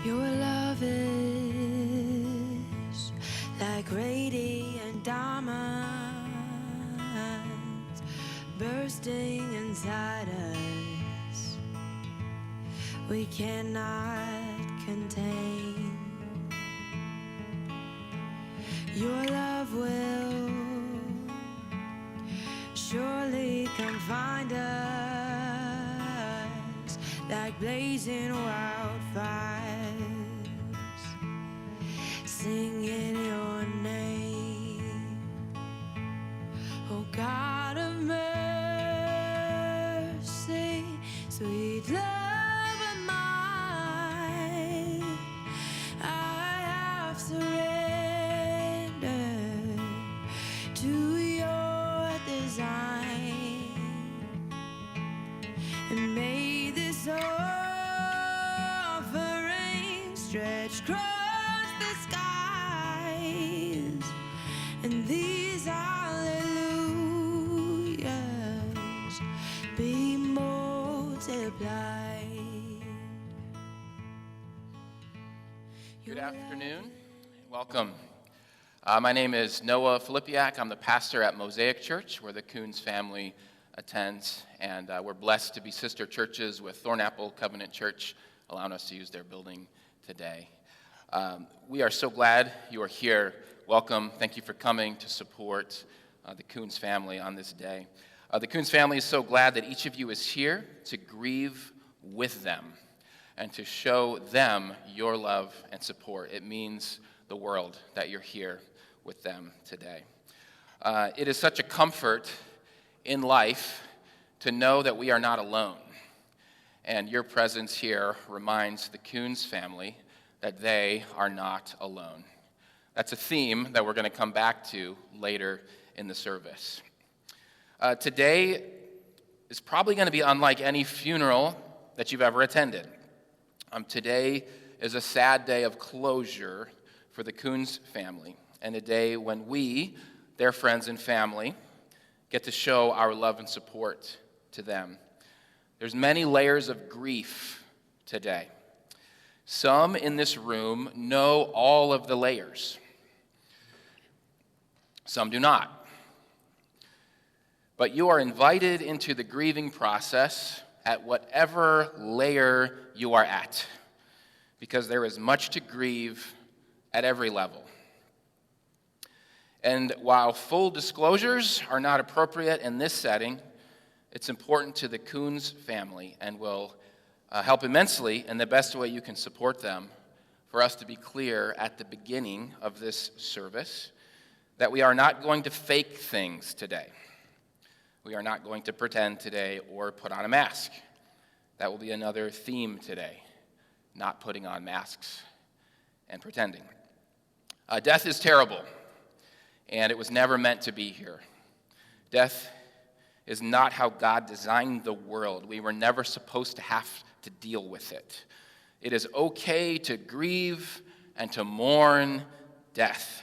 Your love is like radiant diamonds bursting inside us. We cannot contain. Your love will surely come find us like blazing wildfires, singing your name. Oh God of mercy, sweet love of mine, I have surrendered to your design, and may this offering stretch across the skies, and these hallelujahs be multiplied. Good afternoon. Welcome. My name is Noah Filipiak. I'm the pastor at Mosaic Church, where the Koons family attends, and we're blessed to be sister churches with Thornapple Covenant Church, allowing us to use their building today. We are so glad you are here. Welcome. Thank you for coming to support the Koons family on this day. The Koons family is so glad that each of you is here to grieve with them and to show them your love and support. It means the world that you're here with them today. It is such a comfort in life to know that we are not alone. And your presence here reminds the Koons family that they are not alone. That's a theme that we're going to come back to later in the service. Today is probably going to be unlike any funeral that you've ever attended. Today is a sad day of closure for the Koons family, and a day when we, their friends and family, get to show our love and support to them. There's many layers of grief today. Some in this room know all of the layers. Some do not. But you are invited into the grieving process at whatever layer you are at, because there is much to grieve at every level. And while full disclosures are not appropriate in this setting, it's important to the Koons family and will help immensely in the best way you can support them for us to be clear at the beginning of this service that we are not going to fake things today. We are not going to pretend today or put on a mask. That will be another theme today, not putting on masks and pretending. Death is terrible, and it was never meant to be here. Death is not how God designed the world. We were never supposed to have to deal with it. It is okay to grieve and to mourn death,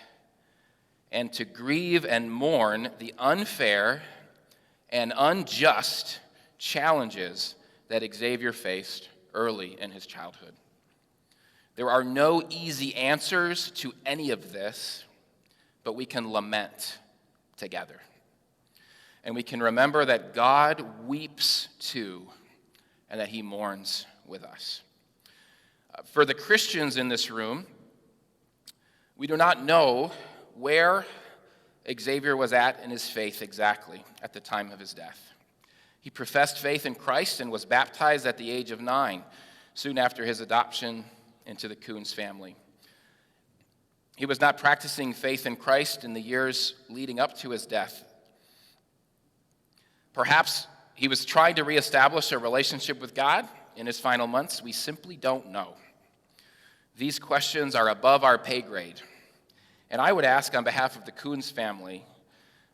and to grieve and mourn the unfair and unjust challenges that Xavier faced early in his childhood. There are no easy answers to any of this, but we can lament together. And we can remember that God weeps too, and that he mourns with us. For the Christians in this room, we do not know where Xavier was at in his faith exactly at the time of his death. He professed faith in Christ and was baptized at the age of 9, soon after his adoption into the Koons family. He was not practicing faith in Christ in the years leading up to his death. Perhaps he was trying to reestablish a relationship with God in his final months. We simply don't know. These questions are above our pay grade. And I would ask on behalf of the Koons family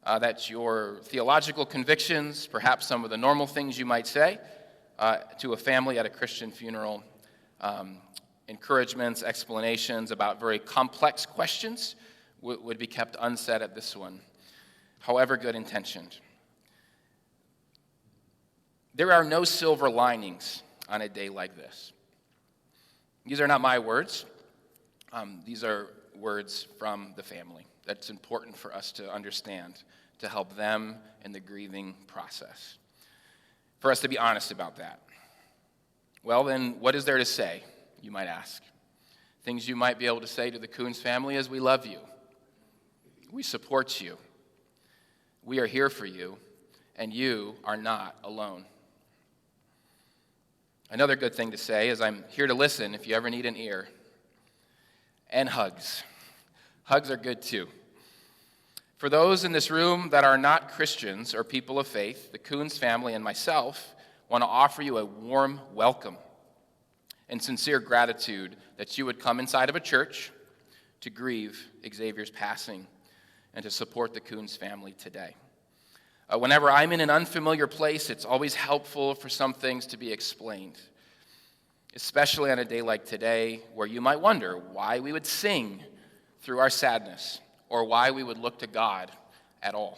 that your theological convictions, perhaps some of the normal things you might say to a family at a Christian funeral, encouragements, explanations about very complex questions would be kept unsaid at this one, however good intentioned. There are no silver linings on a day like this. These are not my words. These are words from the family. That's important for us to understand, to help them in the grieving process. For us to be honest about that. Well, then, what is there to say, you might ask? Things you might be able to say to the Koons family is, we love you. We support you. We are here for you, and you are not alone. Another good thing to say is, I'm here to listen if you ever need an ear. And hugs. Hugs are good too. For those in this room that are not Christians or people of faith, the Koons family and myself want to offer you a warm welcome and sincere gratitude that you would come inside of a church to grieve Xavier's passing and to support the Koons family today. Whenever I'm in an unfamiliar place, it's always helpful for some things to be explained, especially on a day like today where you might wonder why we would sing through our sadness or why we would look to God at all.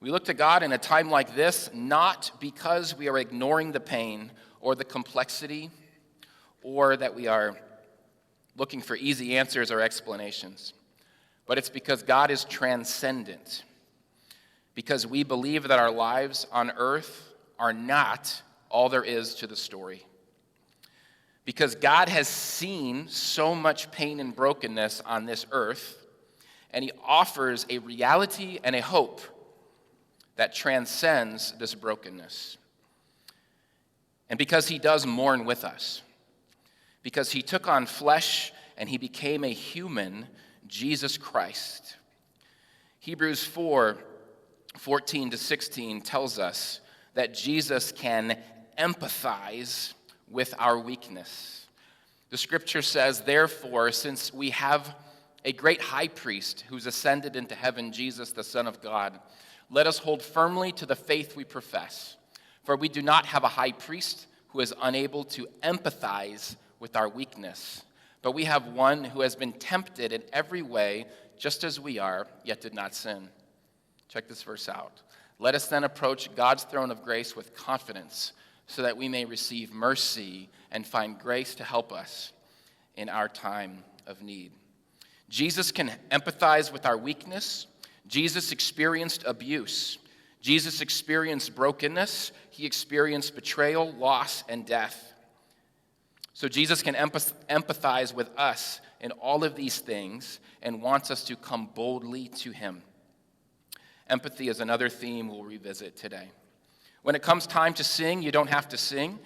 We look to God in a time like this not because we are ignoring the pain or the complexity or that we are looking for easy answers or explanations, but it's because God is transcendent. Because we believe that our lives on earth are not all there is to the story. Because God has seen so much pain and brokenness on this earth, and he offers a reality and a hope that transcends this brokenness. And because he does mourn with us, because he took on flesh and he became a human, Jesus Christ. Hebrews 4:14-16 tells us that Jesus can empathize with our weakness. The scripture says, therefore, since we have a great high priest who's ascended into heaven, Jesus, the Son of God, let us hold firmly to the faith we profess. For we do not have a high priest who is unable to empathize with our weakness, but we have one who has been tempted in every way, just as we are, yet did not sin. Check this verse out. Let us then approach God's throne of grace with confidence so that we may receive mercy and find grace to help us in our time of need. Jesus can empathize with our weakness. Jesus experienced abuse. Jesus experienced brokenness. He experienced betrayal, loss, and death. So Jesus can empathize with us in all of these things and wants us to come boldly to him. Empathy is another theme we'll revisit today. When it comes time to sing, you don't have to sing,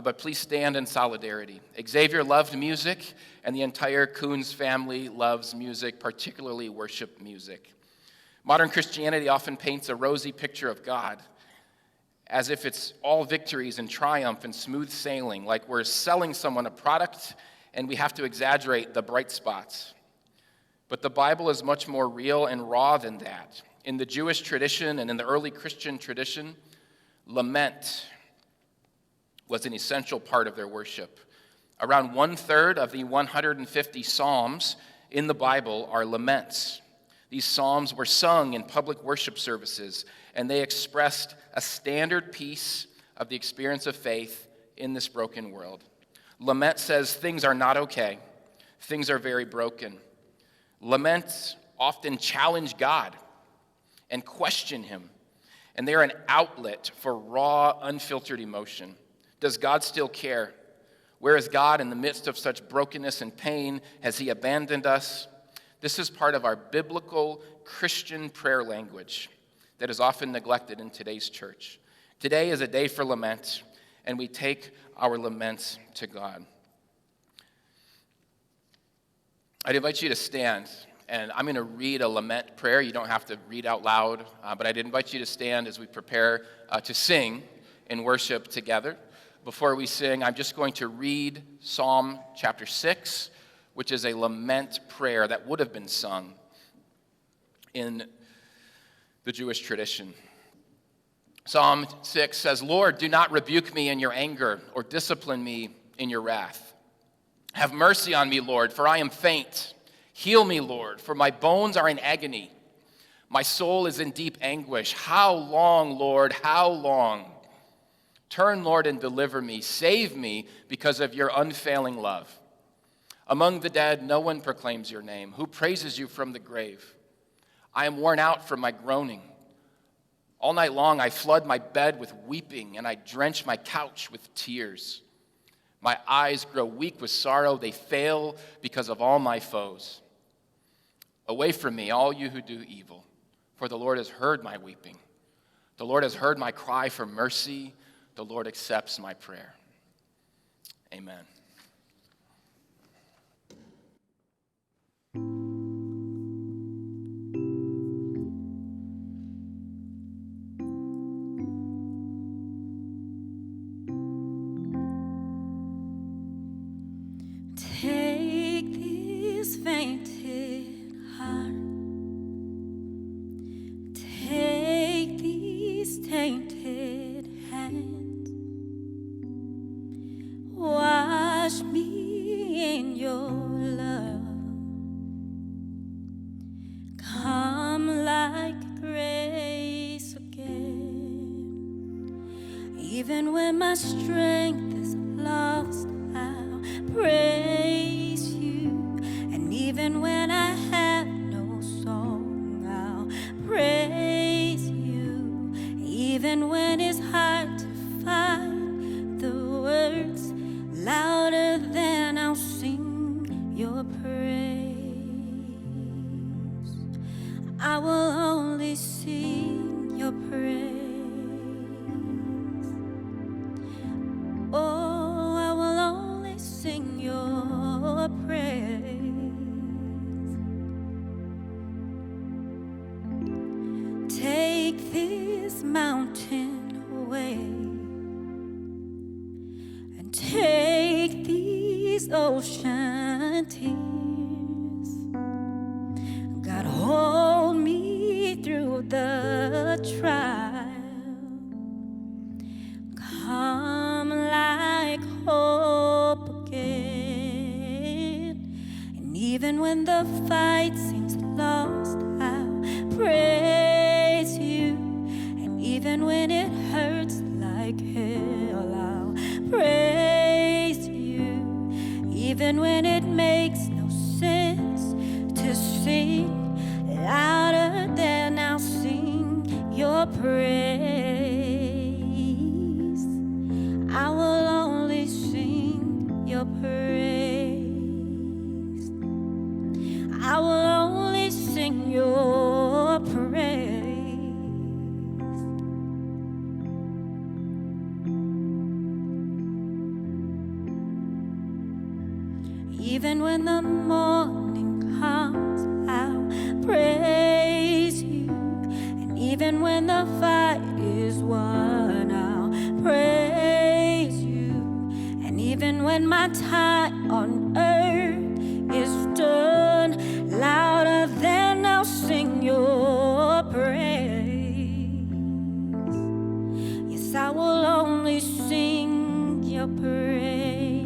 but please stand in solidarity. Xavier loved music, and the entire Koons family loves music, particularly worship music. Modern Christianity often paints a rosy picture of God, as if it's all victories and triumph and smooth sailing, like we're selling someone a product and we have to exaggerate the bright spots. But the Bible is much more real and raw than that. In the Jewish tradition and in the early Christian tradition, lament was an essential part of their worship. Around 1/3 of the 150 Psalms in the Bible are laments. These psalms were sung in public worship services, and they expressed a standard piece of the experience of faith in this broken world. Lament says things are not okay. Things are very broken. Laments often challenge God and question him, and they're an outlet for raw, unfiltered emotion. Does God still care? Where is God in the midst of such brokenness and pain? Has he abandoned us? This is part of our biblical Christian prayer language that is often neglected in today's church. Today is a day for lament, and we take our laments to God. I'd invite you to stand, and I'm going to read a lament prayer. You don't have to read out loud, but I'd invite you to stand as we prepare to sing in worship together. Before we sing, I'm just going to read Psalm chapter 6, which is a lament prayer that would have been sung in the Jewish tradition. Psalm 6 says, Lord, do not rebuke me in your anger or discipline me in your wrath. Have mercy on me, Lord, for I am faint. Heal me, Lord, for my bones are in agony. My soul is in deep anguish. How long, Lord, how long? Turn, Lord, and deliver me. Save me because of your unfailing love. Among the dead, no one proclaims your name. Who praises you from the grave? I am worn out from my groaning. All night long I flood my bed with weeping, and I drench my couch with tears. My eyes grow weak with sorrow. They fail because of all my foes. Away from me, all you who do evil, for the Lord has heard my weeping. The Lord has heard my cry for mercy. The Lord accepts my prayer. Amen. Take this fainted heart, take these tainted hands, wash me in your love, come like grace again. Even when my strength is lost, I'll praise you. And even when I have no song, I'll praise you. Even when it's hard to find the words louder than I'll sing your praise. I will only sing your praise. Oh, I will only sing your praise. Take this mountain away and take these ocean tears. God, hold me through the trial. Come like hope again. And even when the fight seems lost, I'll praise you. And even when it hurts like hell, I'll praise you. Even when it makes no sense to sing louder than I'll sing your praise. I will only sing your praise. I will only sing your praise. Even when the morning comes, I'll praise you. And even when the fight is won, I'll praise you. And even when my time on earth is done, louder than I'll sing your praise. Yes, I will only sing your praise.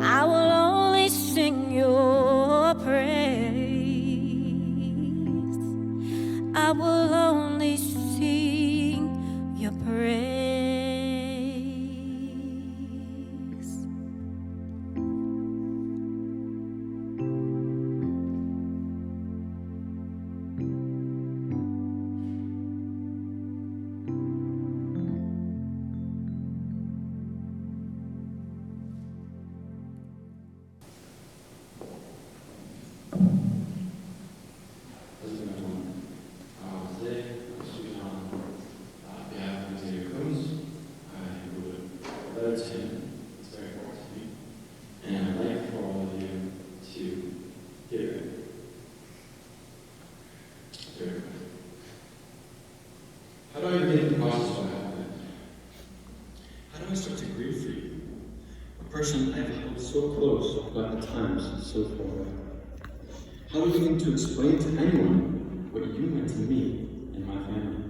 I will only sing your praise. I will only sing your praise. Today, I'm speaking on behalf of Xavier Koons. I wrote a letter to him. It's very important to me. And I'd like for all of you to hear it. Very good. How do I begin the process of what happened? How do I start to grieve for you? A person I've held so close, but at times so far away. How do I begin to explain to anyone what you meant to me and my family?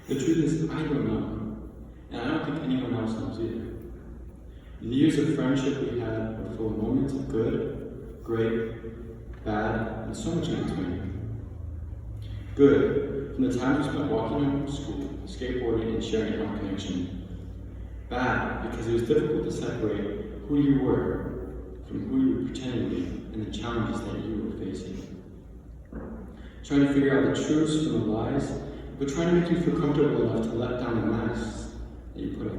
The truth is, I don't know, and I don't think anyone else knows either. In the years of friendship we had were full of moments of good, great, bad, and so much in between. Good, from the times we spent walking home from school, skateboarding, and sharing our connection. Bad, because it was difficult to separate who you were from who you were pretending to be and the challenges that you were facing. Trying to figure out the truths from the lies, but trying to make you feel comfortable enough to let down the masks that you put up.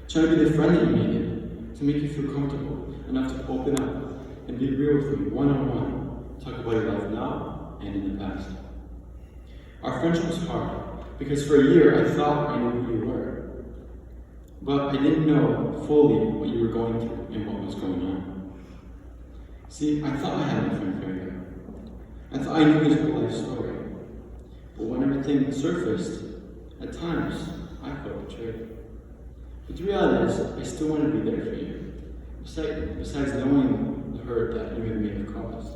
Trying to be the friend that you needed to make you feel comfortable enough to open up and be real with you one-on-one. Talk about your life now and in the past. Our friendship was hard because for a year I thought I knew who you were, but I didn't know fully what you were going through and what was going on. See, I thought I had my friend Xavier. I thought I knew his whole life story, but when everything surfaced, at times I felt betrayed. But the reality is, I still want to be there for you, besides knowing the hurt that you may have caused.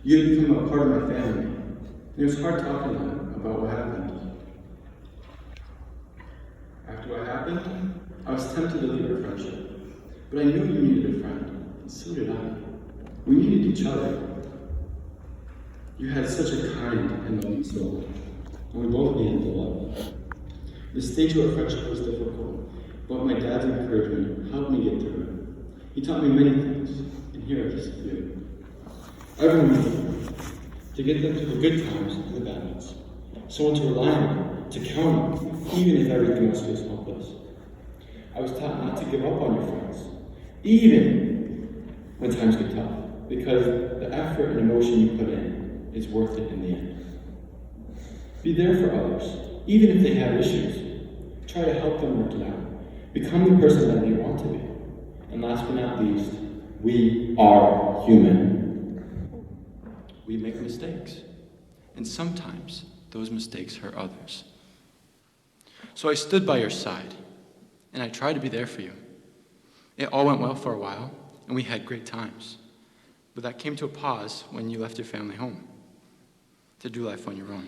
You had become a part of my family, and it was hard talking to them about what happened. After what happened, I was tempted to leave our friendship, but I knew you needed a friend, and so did I. We needed each other. You had such a kind and loving soul, and we both needed the love. The stage of our friendship was difficult, but my dad's encouragement helped me get through it. He taught me many things, and here are just a few. Everyone needs a friend, to get them through the good times and the bad ones. Someone to rely on, to count on, even if everything else feels hopeless. I was taught not to give up on your friends, even when times get tough, because the effort and emotion you put in is worth it in the end. Be there for others, even if they have issues. Try to help them work it out. Become the person that they want to be. And last but not least, we are human. We make mistakes. And sometimes those mistakes hurt others. So I stood by your side, and I tried to be there for you. It all went well for a while, and we had great times. But that came to a pause when you left your family home to do life on your own.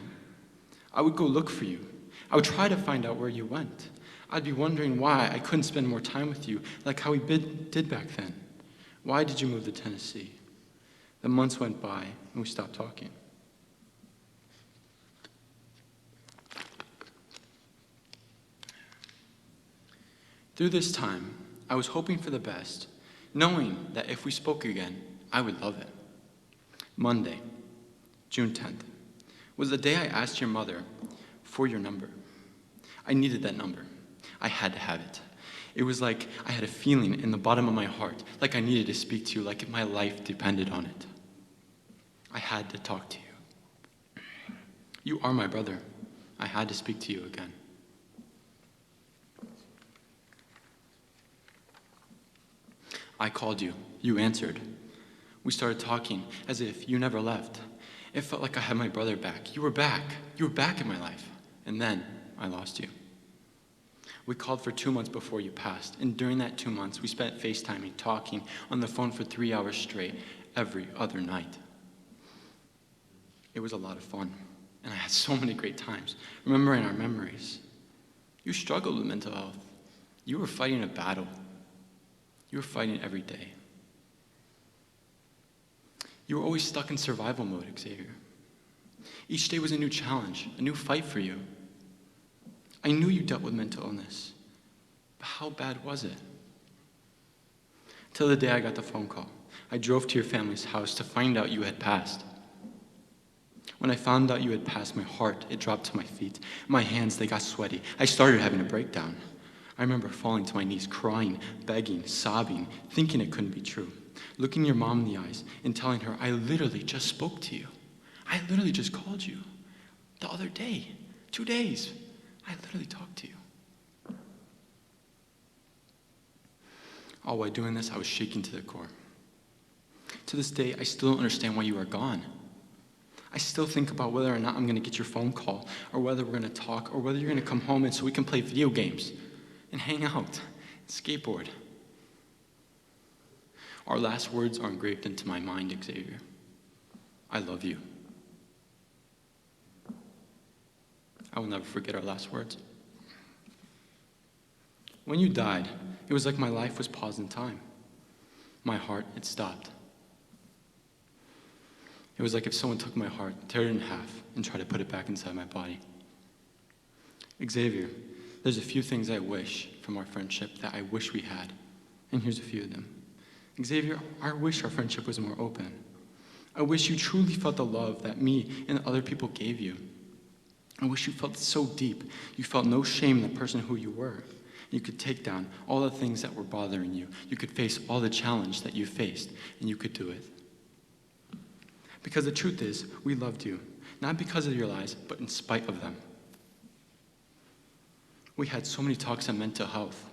I would go look for you. I would try to find out where you went. I'd be wondering why I couldn't spend more time with you like how we did back then. Why did you move to Tennessee? The months went by and we stopped talking. Through this time, I was hoping for the best, knowing that if we spoke again, I would love it. Monday, June 10th, was the day I asked your mother for your number. I needed that number. I had to have it. It was like I had a feeling in the bottom of my heart, like I needed to speak to you, like if my life depended on it. I had to talk to you. You are my brother. I had to speak to you again. I called you. You answered. We started talking as if you never left. It felt like I had my brother back. You were back. You were back in my life. And then I lost you. We called for 2 months before you passed. And during that 2 months, we spent FaceTiming, talking on the phone for 3 hours straight every other night. It was a lot of fun. And I had so many great times, remembering our memories. You struggled with mental health. You were fighting a battle. You were fighting every day. You were always stuck in survival mode, Xavier. Each day was a new challenge, a new fight for you. I knew you dealt with mental illness, but how bad was it? Till the day I got the phone call. I drove to your family's house to find out you had passed. When I found out you had passed, my heart, it dropped to my feet. My hands, they got sweaty. I started having a breakdown. I remember falling to my knees, crying, begging, sobbing, thinking it couldn't be true. Looking your mom in the eyes and telling her, I literally just spoke to you. I literally just called you. The other day, 2 days, I literally talked to you. All while doing this, I was shaking to the core. To this day, I still don't understand why you are gone. I still think about whether or not I'm going to get your phone call, or whether we're going to talk, or whether you're going to come home and so we can play video games and hang out and skateboard. Our last words are engraved into my mind, Xavier. I love you. I will never forget our last words. When you died, it was like my life was paused in time. My heart, it stopped. It was like if someone took my heart, tear it in half, and tried to put it back inside my body. Xavier, there's a few things I wish from our friendship that I wish we had, and here's a few of them. Xavier, I wish our friendship was more open. I wish you truly felt the love that me and other people gave you. I wish you felt so deep. You felt no shame in the person who you were. You could take down all the things that were bothering you. You could face all the challenge that you faced, and you could do it. Because the truth is, we loved you, not because of your lies, but in spite of them. We had so many talks on mental health,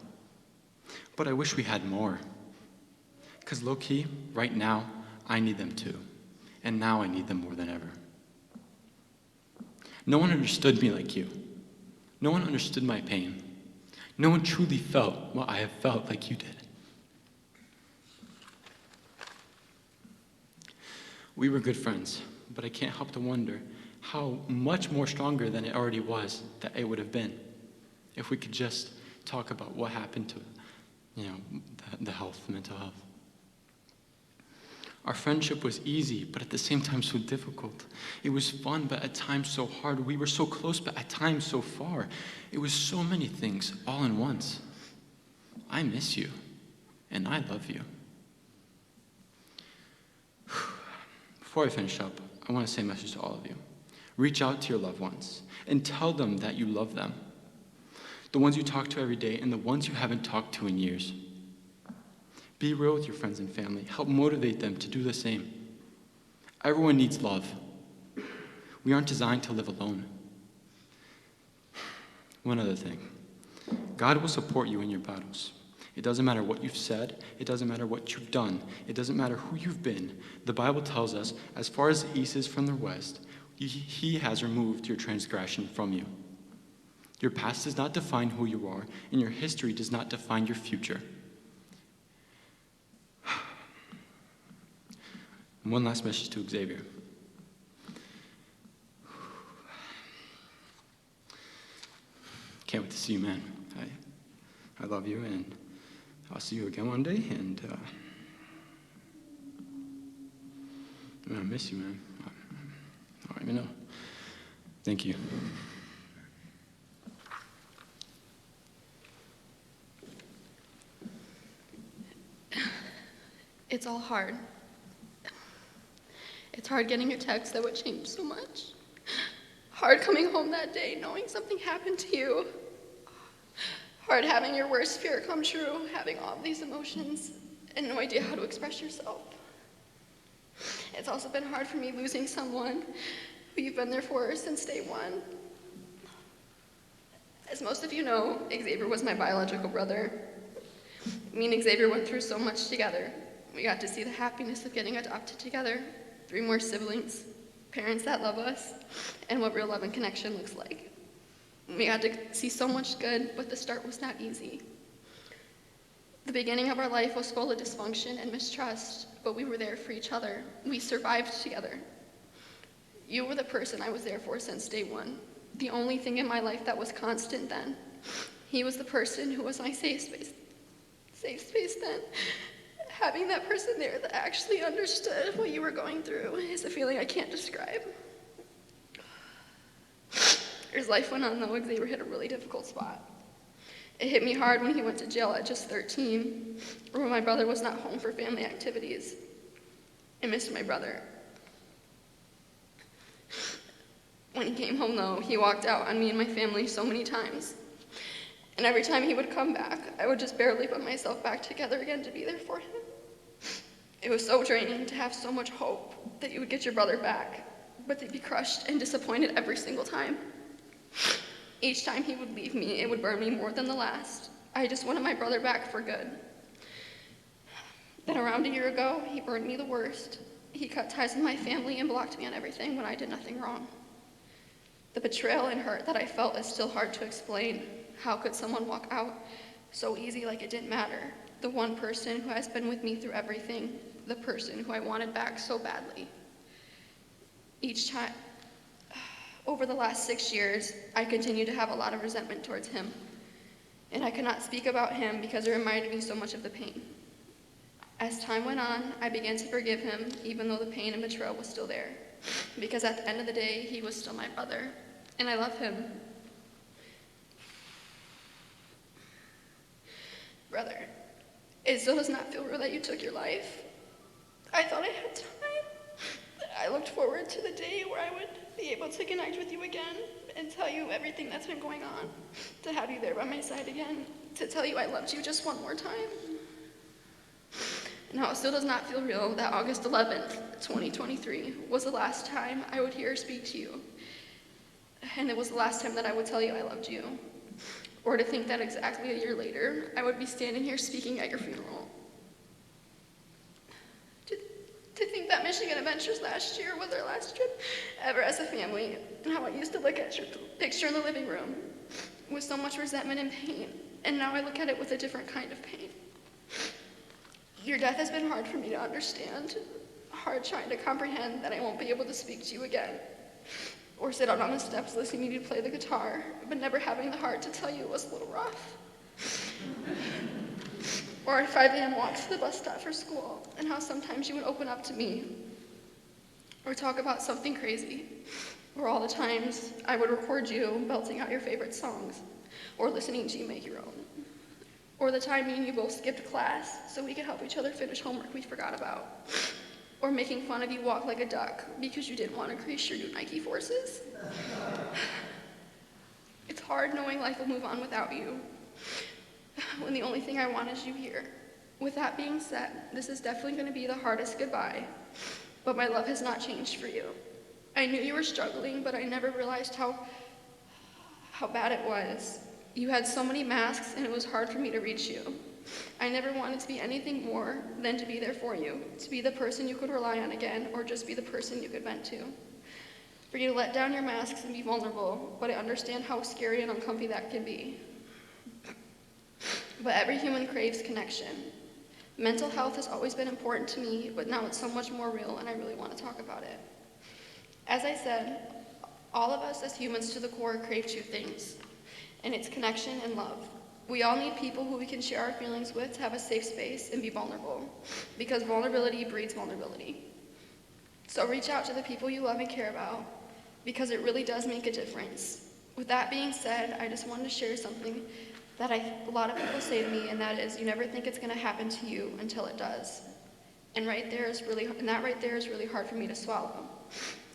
but I wish we had more. Because low-key, right now, I need them too, and now I need them more than ever. No one understood me like you. No one understood my pain. No one truly felt what I have felt like you did. We were good friends, but I can't help to wonder how much more stronger than it already was that it would have been if we could just talk about what happened to, the mental health. Our friendship was easy, but at the same time so difficult. It was fun, but at times so hard. We were so close, but at times so far. It was so many things all in once. I miss you, and I love you. Before I finish up, I want to say a message to all of you. Reach out to your loved ones and tell them that you love them. The ones you talk to every day and the ones you haven't talked to in years. Be real with your friends and family. Help motivate them to do the same. Everyone needs love. We aren't designed to live alone. One other thing. God will support you in your battles. It doesn't matter what you've said. It doesn't matter what you've done. It doesn't matter who you've been. The Bible tells us, as far as the east is from the west, He has removed your transgression from you. Your past does not define who you are, and your history does not define your future. And one last message to Xavier. Can't wait to see you, man. I love you, and I'll see you again one day, and I miss you, man. I don't even know. Thank you. It's all hard. It's hard getting your text that would change so much. Hard coming home that day knowing something happened to you. Hard having your worst fear come true, having all of these emotions and no idea how to express yourself. It's also been hard for me losing someone who you've been there for since day one. As most of you know, Xavier was my biological brother. Me and Xavier went through so much together. We got to see the happiness of getting adopted together, 3 more siblings, parents that love us, and what real love and connection looks like. We got to see so much good, but the start was not easy. The beginning of our life was full of dysfunction and mistrust, but we were there for each other. We survived together. You were the person I was there for since day one, the only thing in my life that was constant then. He was the person who was my safe space then. Having that person there that actually understood what you were going through is a feeling I can't describe. As life went on, though, Xavier hit a really difficult spot. It hit me hard when he went to jail at just 13, or when my brother was not home for family activities. I missed my brother. When he came home, though, he walked out on me and my family so many times. And every time he would come back, I would just barely put myself back together again to be there for him. It was so draining to have so much hope that you would get your brother back, but to be crushed and disappointed every single time. Each time he would leave me, it would burn me more than the last. I just wanted my brother back for good. Then around a year ago, he burned me the worst. He cut ties with my family and blocked me on everything when I did nothing wrong. The betrayal and hurt that I felt is still hard to explain. How could someone walk out so easy like it didn't matter? The one person who has been with me through everything, the person who I wanted back so badly. Each time, over the last 6 years, I continue to have a lot of resentment towards him. And I cannot speak about him because it reminded me so much of the pain. As time went on, I began to forgive him, even though the pain and betrayal was still there. Because at the end of the day, he was still my brother, and I love him. Brother, it still does not feel real that you took your life. I thought I had time. I looked forward to the day where I would be able to connect with you again and tell you everything that's been going on, to have you there by my side again, to tell you I loved you just one more time. Now, it still does not feel real that August 11th, 2023 was the last time I would hear or speak to you. And it was the last time that I would tell you I loved you. Or to think that exactly a year later, I would be standing here speaking at your funeral. To think that Michigan Adventures last year was our last trip ever as a family, and how I used to look at your picture in the living room with so much resentment and pain, and now I look at it with a different kind of pain. Your death has been hard for me to understand, hard trying to comprehend that I won't be able to speak to you again, or sit out on the steps listening to you play the guitar, but never having the heart to tell you it was a little rough. Or at 5 a.m. walk to the bus stop for school, and how sometimes you would open up to me, or talk about something crazy, or all the times I would record you belting out your favorite songs, or listening to you make your own. Or the time me and you both skipped class so we could help each other finish homework we forgot about. Or making fun of you walk like a duck because you didn't want to crease your new Nike Forces. It's hard knowing life will move on without you, when the only thing I want is you here. With that being said, this is definitely going to be the hardest goodbye, but my love has not changed for you. I knew you were struggling, but I never realized how bad it was. You had so many masks, and it was hard for me to reach you. I never wanted to be anything more than to be there for you, to be the person you could rely on again, or just be the person you could vent to. For you to let down your masks and be vulnerable, but I understand how scary and uncomfy that can be. But every human craves connection. Mental health has always been important to me, but now it's so much more real, and I really want to talk about it. As I said, all of us as humans to the core crave two things, and it's connection and love. We all need people who we can share our feelings with to have a safe space and be vulnerable, because vulnerability breeds vulnerability. So reach out to the people you love and care about, because it really does make a difference. With that being said, I just wanted to share something that a lot of people say to me, and that is, you never think it's going to happen to you until it does. And that right there is really hard for me to swallow.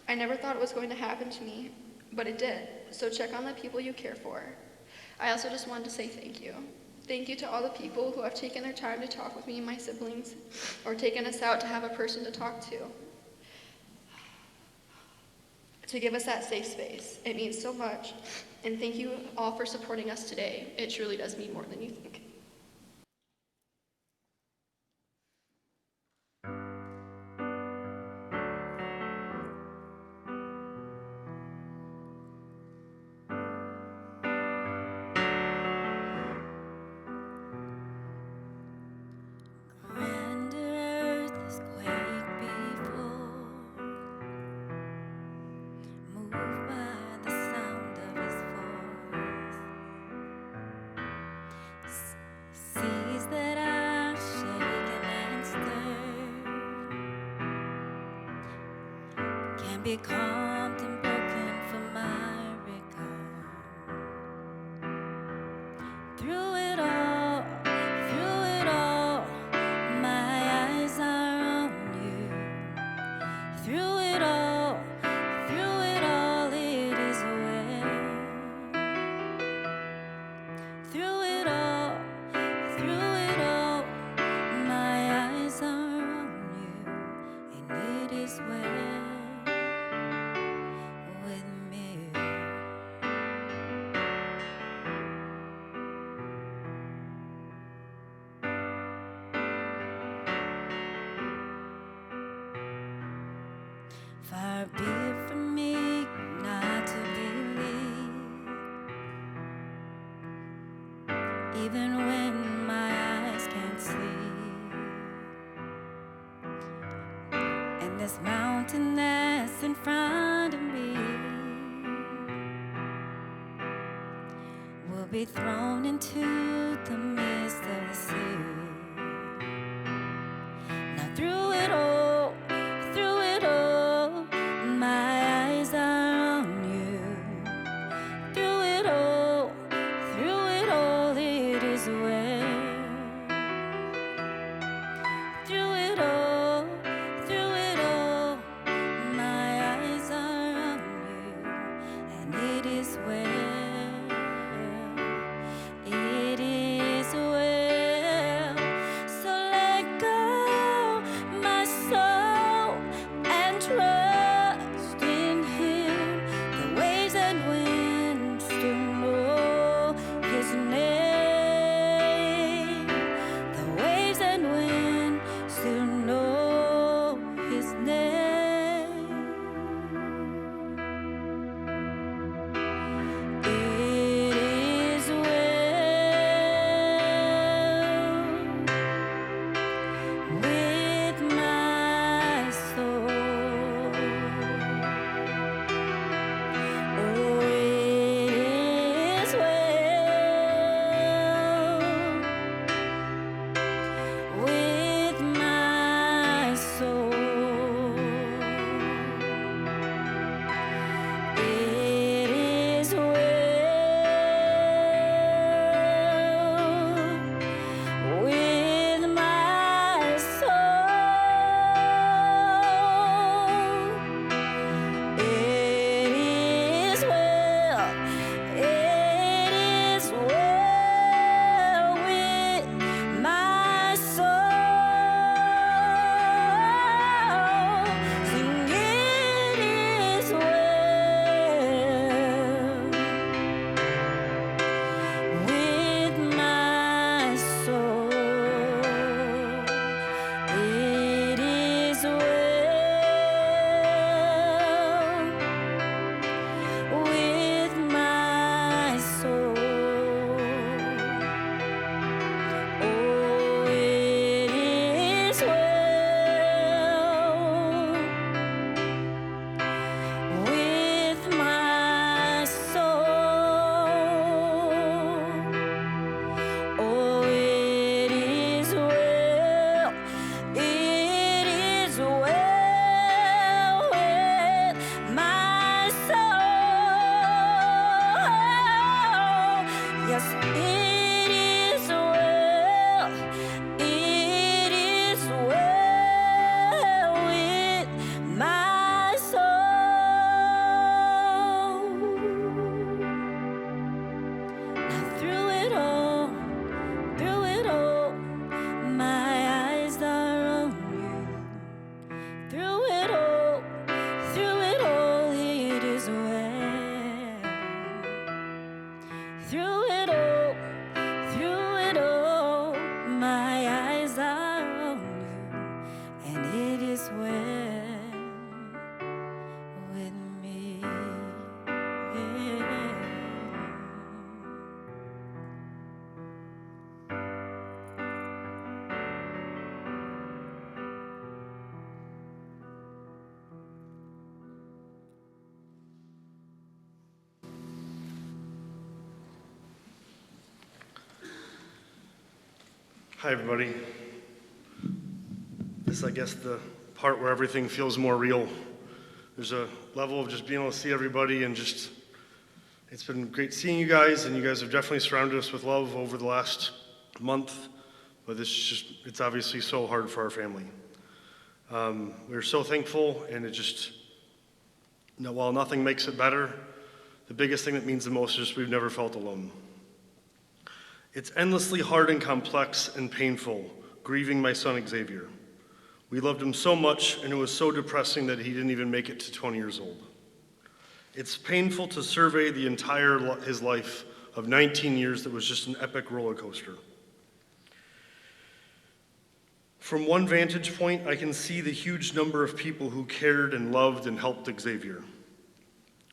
I never thought it was going to happen to me, but it did. So check on the people you care for. I also just wanted to say thank you. Thank you to all the people who have taken their time to talk with me and my siblings, or taken us out to have a person to talk to give us that safe space. It means so much, and thank you all for supporting us today. It truly does mean more than you think. Grander earth is quake before, moved by the sound of his voice. Seas that are shaken and stirred can be calmed and broken for my regard. Through it all, my eyes are on you. Through it all, it is well. Through it all, my eyes are on you, and it is well with me. Far be it from me not to believe, even when my eyes can't see. And this mountain that's in front of me will be thrown into the midst of the sea. Hi, everybody. This is, I guess, the part where everything feels more real. There's a level of just being able to see everybody and just, it's been great seeing you guys, and you guys have definitely surrounded us with love over the last month, but it's obviously so hard for our family. We're so thankful, and while nothing makes it better, the biggest thing that means the most is just we've never felt alone. It's endlessly hard and complex and painful grieving my son Xavier. We loved him so much, and it was so depressing that he didn't even make it to 20 years old. It's painful to survey his life of 19 years that was just an epic roller coaster. From one vantage point, I can see the huge number of people who cared and loved and helped Xavier.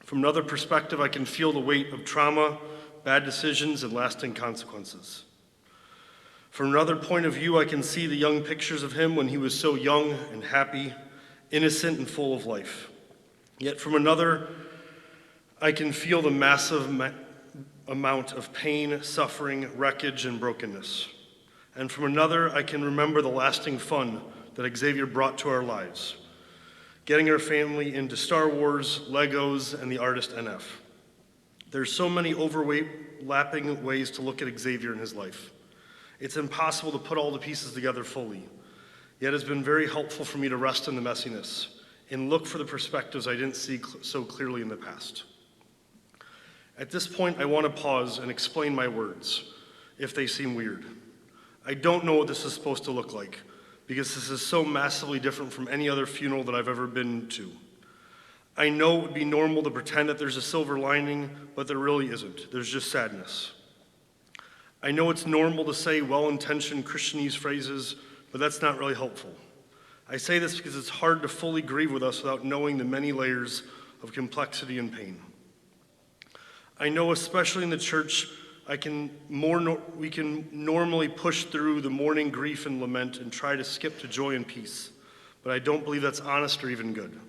From another perspective, I can feel the weight of trauma, bad decisions, and lasting consequences. From another point of view, I can see the young pictures of him when he was so young and happy, innocent and full of life. Yet from another, I can feel the massive amount of pain, suffering, wreckage, and brokenness. And from another, I can remember the lasting fun that Xavier brought to our lives, getting our family into Star Wars, Legos, and the artist NF. There's so many overlapping ways to look at Xavier in his life. It's impossible to put all the pieces together fully. Yet it's been very helpful for me to rest in the messiness and look for the perspectives I didn't see so clearly in the past. At this point, I want to pause and explain my words, if they seem weird. I don't know what this is supposed to look like, because this is so massively different from any other funeral that I've ever been to. I know it would be normal to pretend that there's a silver lining, but there really isn't. There's just sadness. I know it's normal to say well-intentioned Christianese phrases, but that's not really helpful. I say this because it's hard to fully grieve with us without knowing the many layers of complexity and pain. I know, especially in the church, we can normally push through the mourning, grief, and lament and try to skip to joy and peace, but I don't believe that's honest or even good.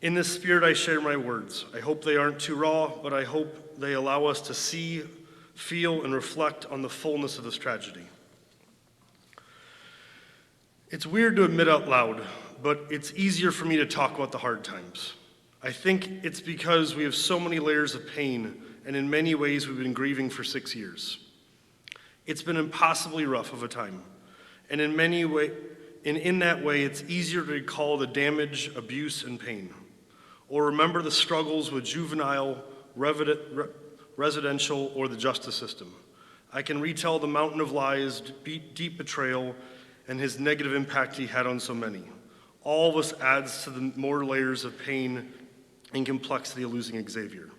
In this spirit, I share my words. I hope they aren't too raw, but I hope they allow us to see, feel, and reflect on the fullness of this tragedy. It's weird to admit out loud, but it's easier for me to talk about the hard times. I think it's because we have so many layers of pain, and in many ways we've been grieving for 6 years. It's been impossibly rough of a time, and in that way, it's easier to recall the damage, abuse, and pain, or remember the struggles with juvenile, residential, or the justice system. I can retell the mountain of lies, deep betrayal, and his negative impact he had on so many. All of us adds to the more layers of pain and complexity of losing Xavier.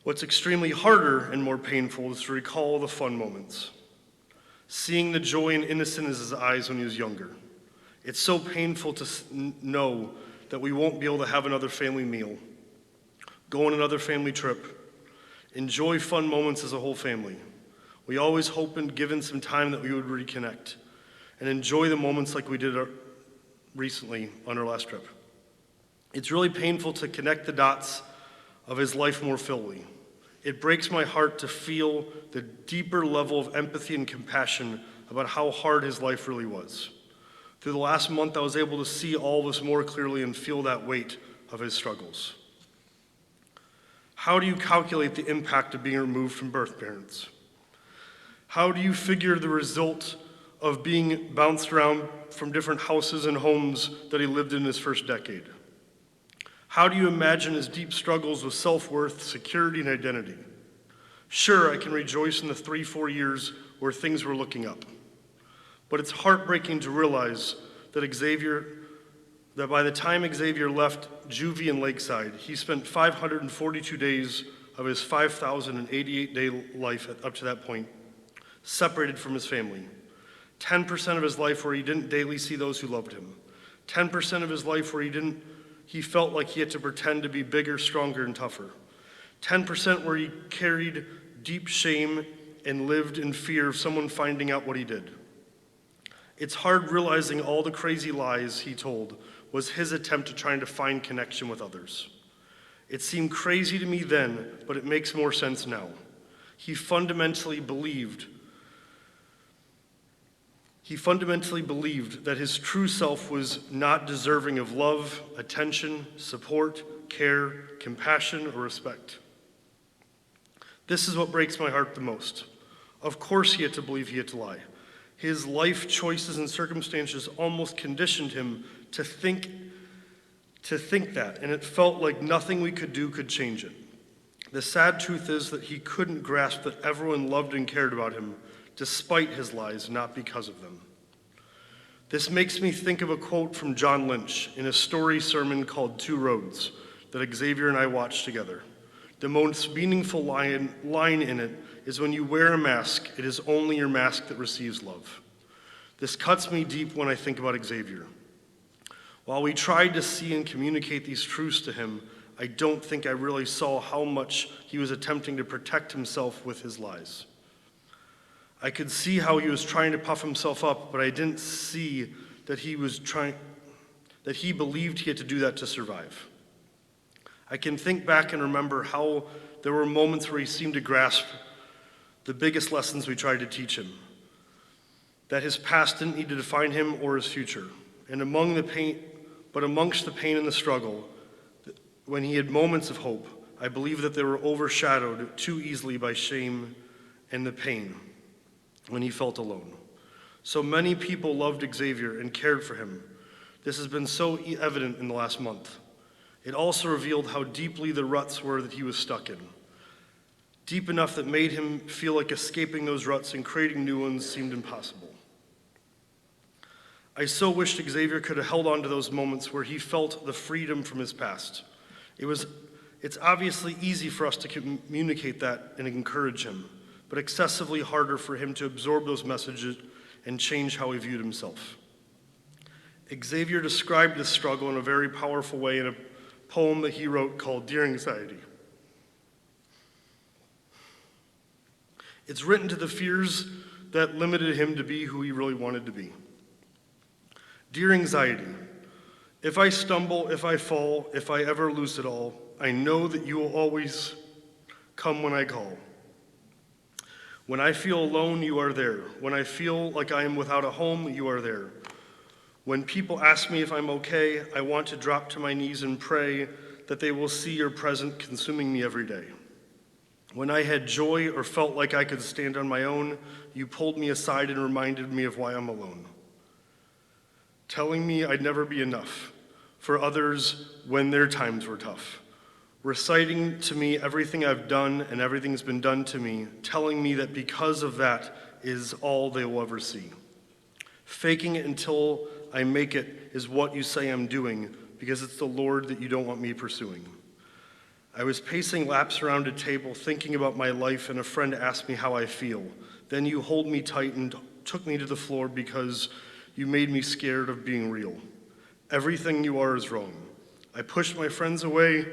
What's extremely harder and more painful is to recall the fun moments. Seeing the joy and innocence in his eyes when he was younger. It's so painful to know that we won't be able to have another family meal, go on another family trip, enjoy fun moments as a whole family. We always hoped, given some time, that we would reconnect and enjoy the moments like we did recently on our last trip. It's really painful to connect the dots of his life more fully. It breaks my heart to feel the deeper level of empathy and compassion about how hard his life really was. Through the last month, I was able to see all this more clearly and feel that weight of his struggles. How do you calculate the impact of being removed from birth parents? How do you figure the result of being bounced around from different houses and homes that he lived in his first decade? How do you imagine his deep struggles with self-worth, security, and identity? Sure, I can rejoice in the 3-4 years where things were looking up. But it's heartbreaking to realize that by the time Xavier left juvie and Lakeside, he spent 542 days of his 5,088-day life up to that point separated from his family. 10% of his life where he didn't daily see those who loved him. 10% of his life where he felt like he had to pretend to be bigger, stronger, and tougher. 10% where he carried deep shame and lived in fear of someone finding out what he did. It's hard realizing all the crazy lies he told was his attempt at trying to find connection with others. It seemed crazy to me then, but it makes more sense now. He fundamentally believed He fundamentally believed that his true self was not deserving of love, attention, support, care, compassion, or respect. This is what breaks my heart the most. Of course he had to believe he had to lie. His life choices and circumstances almost conditioned him to think that, and it felt like nothing we could do could change it. The sad truth is that he couldn't grasp that everyone loved and cared about him, despite his lies, not because of them. This makes me think of a quote from John Lynch in a story sermon called Two Roads that Xavier and I watched together. The most meaningful line in it is, when you wear a mask, it is only your mask that receives love. This cuts me deep when I think about Xavier. While we tried to see and communicate these truths to him, I don't think I really saw how much he was attempting to protect himself with his lies. I could see how he was trying to puff himself up, but I didn't see that he believed he had to do that to survive. I can think back and remember how there were moments where he seemed to grasp the biggest lessons we tried to teach him, that his past didn't need to define him or his future. And amongst the pain and the struggle, when he had moments of hope, I believe that they were overshadowed too easily by shame and the pain when he felt alone. So many people loved Xavier and cared for him. This has been so evident in the last month. It also revealed how deeply the ruts were that he was stuck in. Deep enough that made him feel like escaping those ruts and creating new ones seemed impossible. I so wished Xavier could have held on to those moments where he felt the freedom from his past. It's obviously easy for us to communicate that and encourage him, but excessively harder for him to absorb those messages and change how he viewed himself. Xavier described this struggle in a very powerful way in a poem that he wrote called Dear Anxiety. It's written to the fears that limited him to be who he really wanted to be. Dear Anxiety, if I stumble, if I fall, if I ever lose it all, I know that you will always come when I call. When I feel alone, you are there. When I feel like I am without a home, you are there. When people ask me if I'm okay, I want to drop to my knees and pray that they will see your presence consuming me every day. When I had joy or felt like I could stand on my own, you pulled me aside and reminded me of why I'm alone. Telling me I'd never be enough for others when their times were tough. Reciting to me everything I've done and everything's been done to me, telling me that because of that is all they will ever see. Faking it until I make it is what you say I'm doing, because it's the Lord that you don't want me pursuing. I was pacing laps around a table thinking about my life, and a friend asked me how I feel. Then you hold me tight and took me to the floor because you made me scared of being real. Everything you are is wrong. I pushed my friends away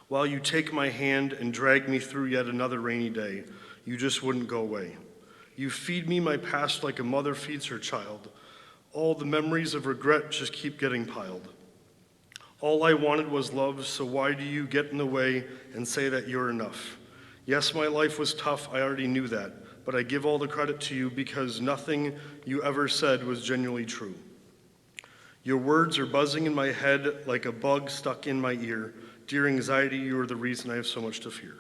while you take my hand and drag me through yet another rainy day. You just wouldn't go away. You feed me my past like a mother feeds her child. All the memories of regret just keep getting piled. All I wanted was love, so why do you get in the way and say that you're enough? Yes, my life was tough, I already knew that, but I give all the credit to you because nothing you ever said was genuinely true. Your words are buzzing in my head like a bug stuck in my ear. Dear Anxiety, you are the reason I have so much to fear.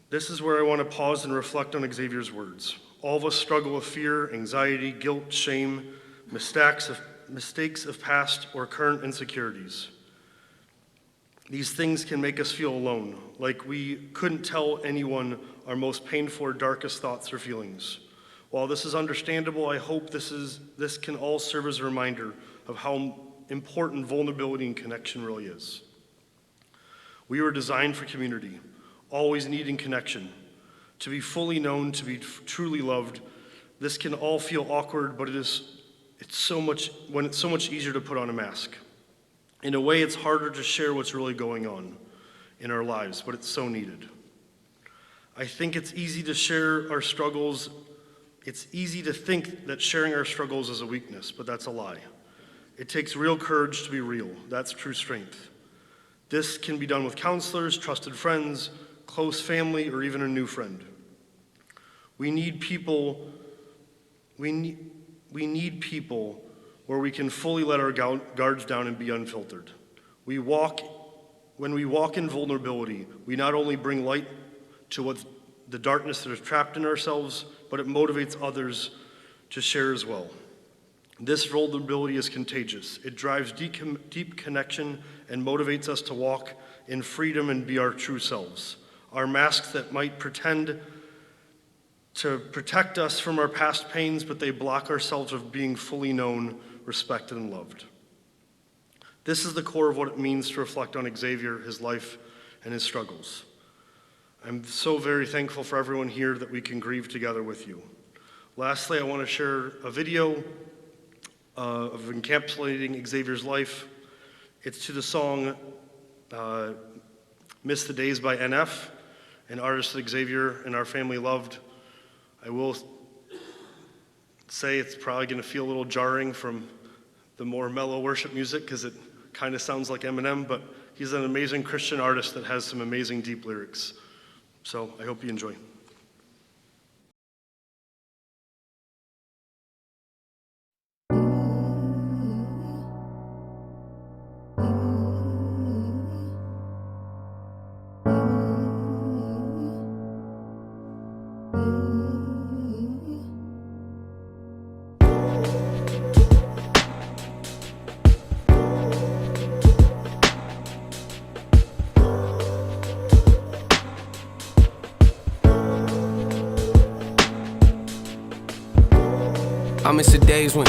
This is where I want to pause and reflect on Xavier's words. All of us struggle with fear, anxiety, guilt, shame, mistakes of past or current insecurities. These things can make us feel alone, like we couldn't tell anyone our most painful or darkest thoughts or feelings. While this is understandable, I hope this can all serve as a reminder of how important vulnerability and connection really is. We were designed for community, always needing connection. To be fully known, to be truly loved, this can all feel awkward, but it's so much easier to put on a mask. In a way, it's harder to share what's really going on in our lives, but it's so needed. I think it's easy to share our struggles. It's easy to think that sharing our struggles is a weakness, but that's a lie. It takes real courage to be real. That's true strength. This can be done with counselors, trusted friends, close family, or even a new friend. We need people where we can fully let our guards down and be unfiltered. When we walk in vulnerability, we not only bring light to what the darkness that is trapped in ourselves, but it motivates others to share as well. This vulnerability is contagious. It drives deep connection and motivates us to walk in freedom and be our true selves. Our masks that might pretend to protect us from our past pains, but they block ourselves of being fully known, respected, and loved. This is the core of what it means to reflect on Xavier, his life, and his struggles. I'm so very thankful for everyone here that we can grieve together with you. Lastly, I want to share a video of encapsulating Xavier's life. It's to the song Miss the Days by NF, an artist that Xavier and our family loved. I will say it's probably going to feel a little jarring from the more mellow worship music because it kind of sounds like Eminem, but he's an amazing Christian artist that has some amazing deep lyrics. So I hope you enjoy. I miss the days when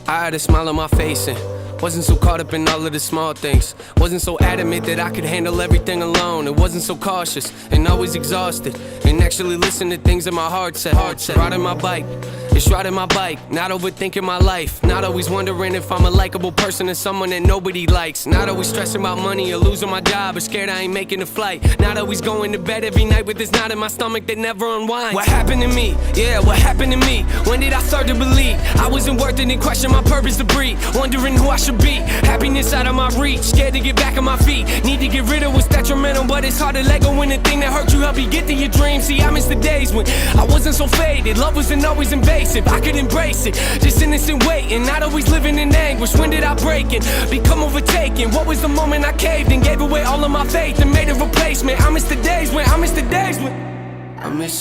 I had a smile on my face and wasn't so caught up in all of the small things. Wasn't so adamant that I could handle everything alone. It wasn't so cautious and always exhausted, and actually listen to things that my heart said. Riding my bike, it's riding my bike. Not overthinking my life. Not always wondering if I'm a likable person or someone that nobody likes. Not always stressing about money or losing my job or scared I ain't making a flight. Not always going to bed every night with this knot in my stomach that never unwinds. What happened to me? Yeah, what happened to me? When did I start to believe I wasn't worth it and question my purpose to breathe? Wondering who I should be. Happiness out of my reach. Scared to get back on my feet. Need to get rid of what's detrimental, but it's hard to let go when the thing that hurt you help you get to your dreams. See, I miss the days when I wasn't so faded. Love wasn't always invasive. I could embrace it. Just innocent waiting. Not always living in anguish. When did I break it? Become overtaken. What was the moment I caved and gave away all of my faith and made a replacement? I miss the days when I miss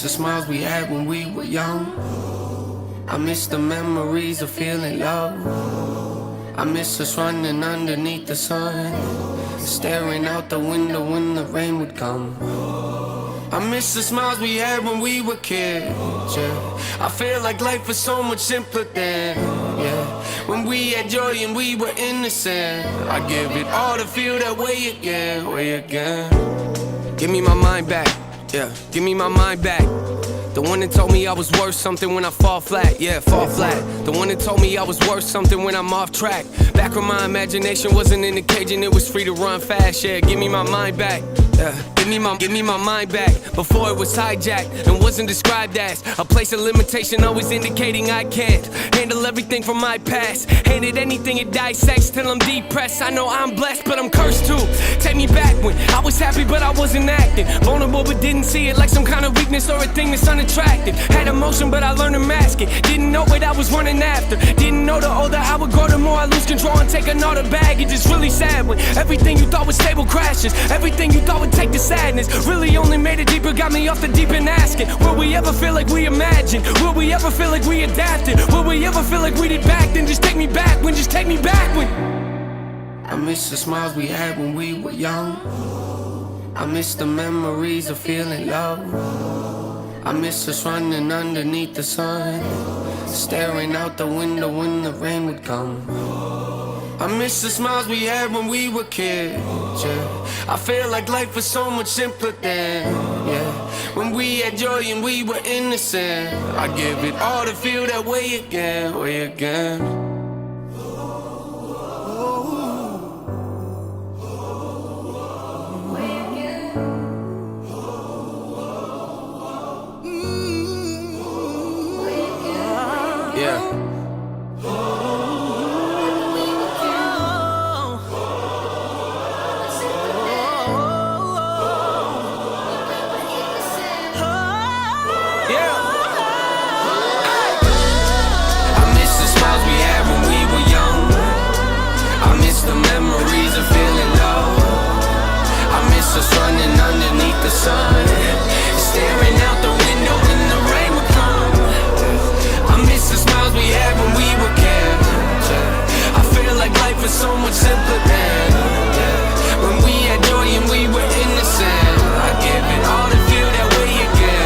the smiles we had when we were young. I miss the memories of feeling love. I miss us running underneath the sun, staring out the window when the rain would come. I miss the smiles we had when we were kids, yeah. I feel like life was so much simpler then, yeah. When we had joy and we were innocent. I give it all to feel that way again. Give me my mind back, yeah. Give me my mind back. The one that told me I was worth something when I fall flat, yeah, fall flat. The one that told me I was worth something when I'm off track. Back when my imagination wasn't in the cage and it was free to run fast, yeah. Give me my mind back, yeah. Give me my mind back. Before it was hijacked and wasn't described as a place of limitation, always indicating I can't handle everything from my past. Handed anything it dissects till I'm depressed. I know I'm blessed, but I'm cursed too. Take me back when I was happy, but I wasn't acting. Vulnerable, but didn't see it like some kind of weakness or a thing that's unattractive. Had emotion, but I learned to mask it. Didn't know what I was running after. Didn't know the older I would grow, the more I lose control and take another baggage. It's really sad when everything you thought was stable crashes. Everything you thought would take the sadness really only made it deeper, got me off the deep end asking, will we ever feel like we imagined? Will we ever feel like we adapted? Will we ever feel like we did back then? Just take me back when I miss the smiles we had when we were young. I miss the memories of feeling love. I miss us running underneath the sun, staring out the window when the rain would come. I miss the smiles we had when we were kids, yeah. I feel like life was so much simpler then, yeah. When we had joy and we were innocent. I give it all to feel that way again. Yeah. Yeah. miss us running underneath the sun, staring out the window when the rain would come. I miss the smiles we had when we were kids. I feel like life was so much simpler then, when we had joy and we were innocent. I'd give it all to feel that way again,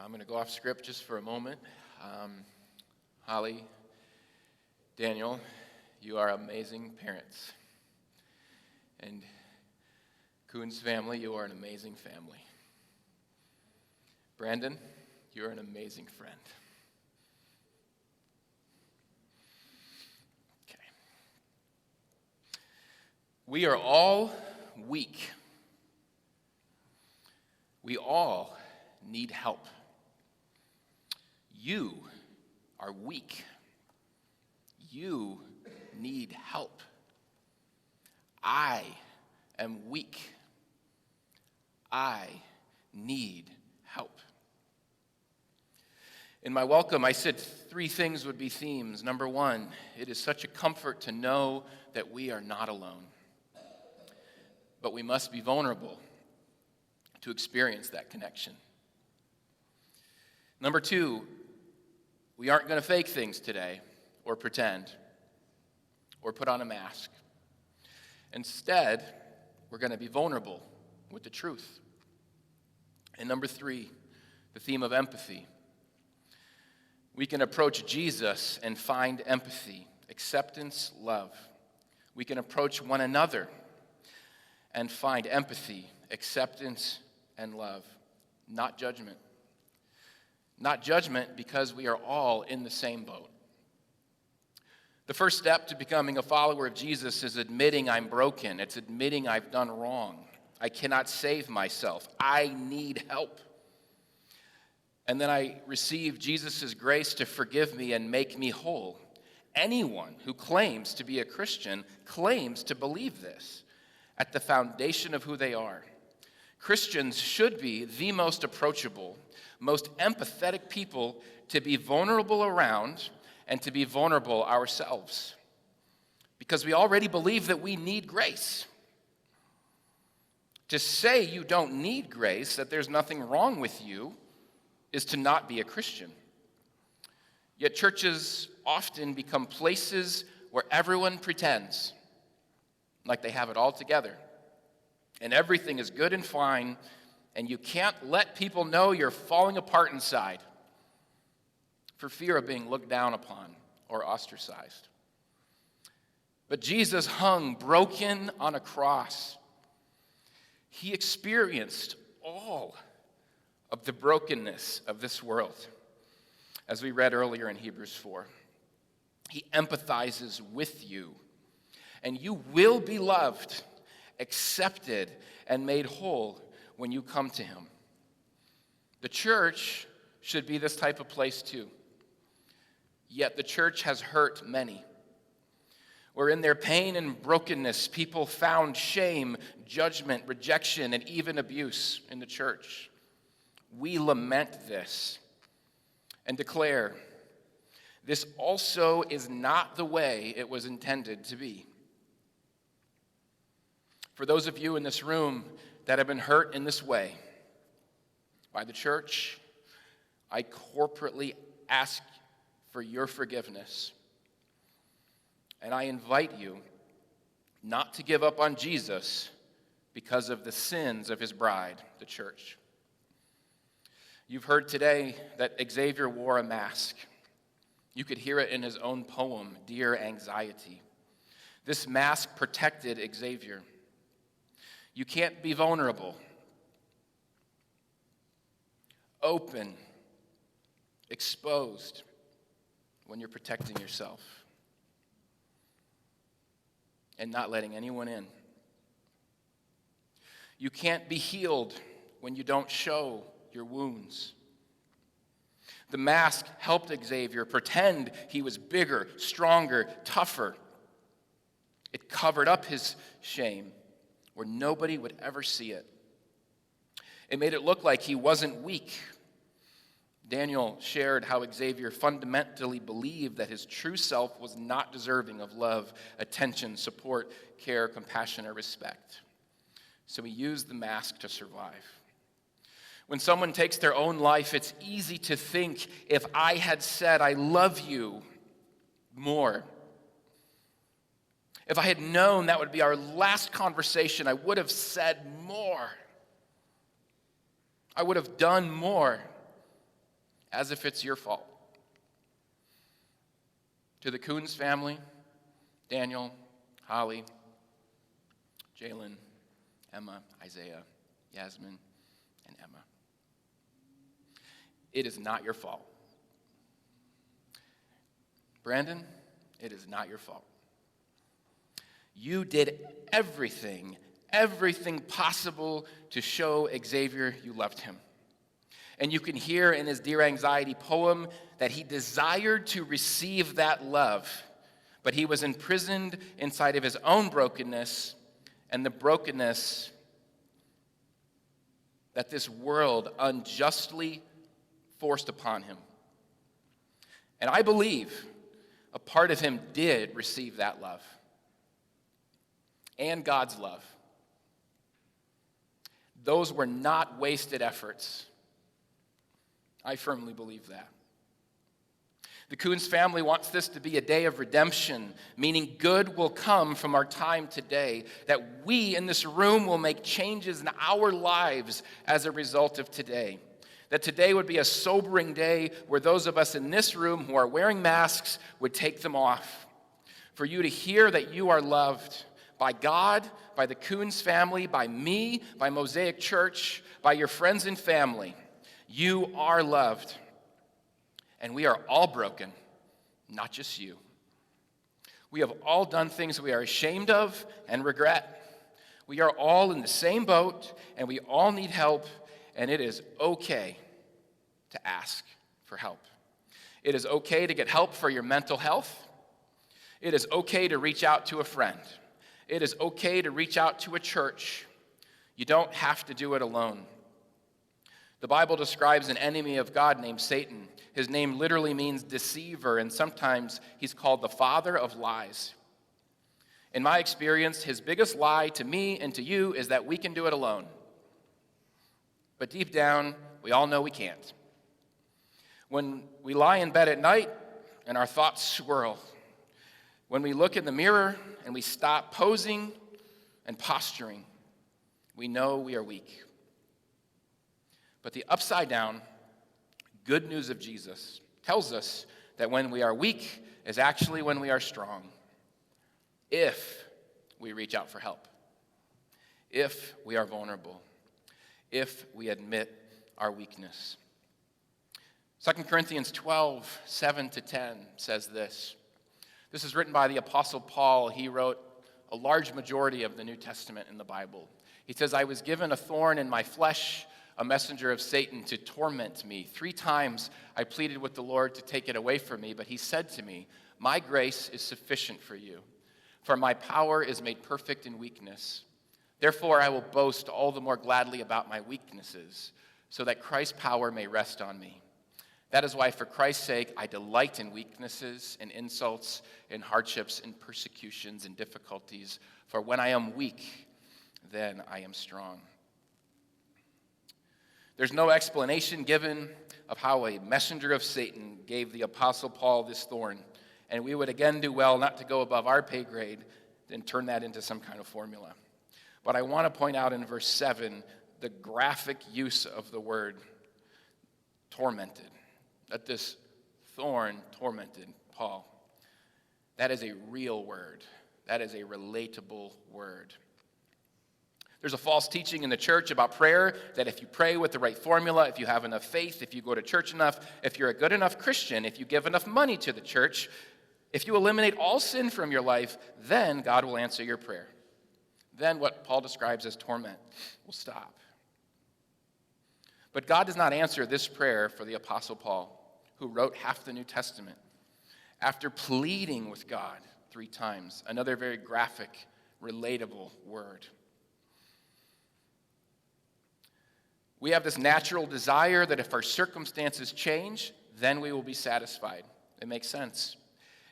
I'm going to go off script just for a moment. Holly, Daniel, you are amazing parents. And Koons family, you are an amazing family. Brandon, you're an amazing friend. Okay. We are all weak. We all need help. You are weak. You need help. I am weak. I need help. In my welcome, I said 3 things would be themes. Number 1, it is such a comfort to know that we are not alone. But we must be vulnerable to experience that connection. Number 2, we aren't going to fake things today or pretend or put on a mask. Instead, we're going to be vulnerable with the truth. And number 3, the theme of empathy. We can approach Jesus and find empathy, acceptance, love. We can approach one another and find empathy, acceptance, and love, not judgment. Not judgment because we are all in the same boat. The first step to becoming a follower of Jesus is admitting I'm broken. It's admitting I've done wrong. I cannot save myself. I need help. And then I receive Jesus' grace to forgive me and make me whole. Anyone who claims to be a Christian claims to believe this at the foundation of who they are. Christians should be the most approachable, most empathetic people to be vulnerable around and to be vulnerable ourselves. Because we already believe that we need grace. To say you don't need grace, that there's nothing wrong with you, is to not be a Christian. Yet churches often become places where everyone pretends like they have it all together. And everything is good and fine, and you can't let people know you're falling apart inside for fear of being looked down upon or ostracized. But Jesus hung broken on a cross. He experienced all of the brokenness of this world, as we read earlier in Hebrews 4. He empathizes with you, and you will be loved, accepted, and made whole when you come to him. The church should be this type of place too. Yet the church has hurt many, where in their pain and brokenness, people found shame, judgment, rejection, and even abuse in the church. We lament this and declare, this also is not the way it was intended to be. For those of you in this room that have been hurt in this way by the church, I corporately ask for your forgiveness. And I invite you not to give up on Jesus because of the sins of his bride, the church. You've heard today that Xavier wore a mask. You could hear it in his own poem, Dear Anxiety. This mask protected Xavier. You can't be vulnerable, open, exposed when you're protecting yourself and not letting anyone in. You can't be healed when you don't show your wounds. The mask helped Xavier pretend he was bigger, stronger, tougher. It covered up his shame where nobody would ever see it. It made it look like he wasn't weak. Daniel shared how Xavier fundamentally believed that his true self was not deserving of love, attention, support, care, compassion, or respect. So he used the mask to survive. When someone takes their own life, it's easy to think, if I had said, I love you more, if I had known that would be our last conversation, I would have said more. I would have done more, as if it's your fault. To the Koons family, Daniel, Holly, Jalen, Emma, Isaiah, Yasmin, and Emma. It is not your fault. Brandon, it is not your fault. You did everything possible to show Xavier you loved him. And you can hear in his Dear Anxiety poem that he desired to receive that love, but he was imprisoned inside of his own brokenness and the brokenness that this world unjustly forced upon him. And I believe a part of him did receive that love and God's love. Those were not wasted efforts. I firmly believe that. The Koons family wants this to be a day of redemption, meaning good will come from our time today, that we in this room will make changes in our lives as a result of today. That today would be a sobering day where those of us in this room who are wearing masks would take them off. For you to hear that you are loved by God, by the Koons family, by me, by Mosaic Church, by your friends and family. You are loved. And we are all broken, not just you. We have all done things we are ashamed of and regret. We are all in the same boat, and we all need help, and it is okay to ask for help. It is okay to get help for your mental health. It is okay to reach out to a friend. It is okay to reach out to a church. You don't have to do it alone. The Bible describes an enemy of God named Satan. His name literally means deceiver, and sometimes he's called the father of lies. In my experience, his biggest lie to me and to you is that we can do it alone. But deep down, we all know we can't. When we lie in bed at night and our thoughts swirl, when we look in the mirror and we stop posing and posturing, we know we are weak. But the upside down good news of Jesus tells us that when we are weak is actually when we are strong, if we reach out for help, if we are vulnerable, if we admit our weakness. 2 Corinthians 12, 7-10 says this. This is written by the Apostle Paul. He wrote a large majority of the New Testament in the Bible. He says, I was given a thorn in my flesh, a messenger of Satan to torment me. 3 times I pleaded with the Lord to take it away from me, but he said to me, my grace is sufficient for you, for my power is made perfect in weakness. Therefore I will boast all the more gladly about my weaknesses, so that Christ's power may rest on me. That is why, for Christ's sake, I delight in weaknesses, in insults, in hardships, in persecutions, in difficulties. For when I am weak, then I am strong. There's no explanation given of how a messenger of Satan gave the Apostle Paul this thorn, and we would again do well not to go above our pay grade and turn that into some kind of formula. But I want to point out in verse 7 the graphic use of the word tormented. That this thorn tormented Paul. That is a real word. That is a relatable word. There's a false teaching in the church about prayer that if you pray with the right formula, if you have enough faith, if you go to church enough, if you're a good enough Christian, if you give enough money to the church, if you eliminate all sin from your life, then God will answer your prayer. Then what Paul describes as torment will stop. But God does not answer this prayer for the Apostle Paul, who wrote half the New Testament, after pleading with God 3 times, another very graphic, relatable word. We have this natural desire that if our circumstances change, then we will be satisfied. It makes sense.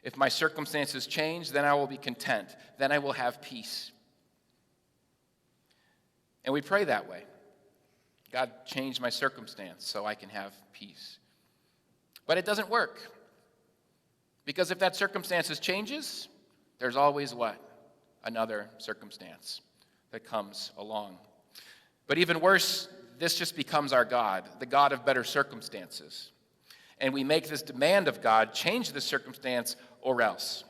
If my circumstances change, then I will be content. Then I will have peace. And we pray that way. God, change my circumstance so I can have peace. But it doesn't work. Because if that circumstance changes, there's always what? Another circumstance that comes along. But even worse, this just becomes our God, the God of better circumstances. And we make this demand of God, change the circumstance or else.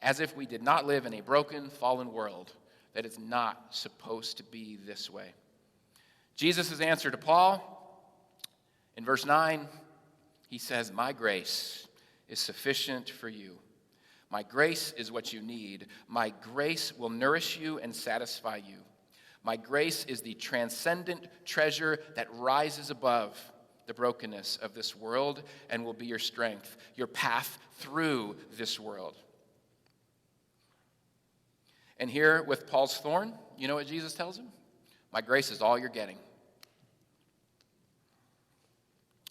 As if we did not live in a broken, fallen world that is not supposed to be this way. Jesus' answer to Paul, in verse 9, he says, "My grace is sufficient for you. My grace is what you need. My grace will nourish you and satisfy you. My grace is the transcendent treasure that rises above the brokenness of this world and will be your strength, your path through this world." And here with Paul's thorn, you know what Jesus tells him? My grace is all you're getting.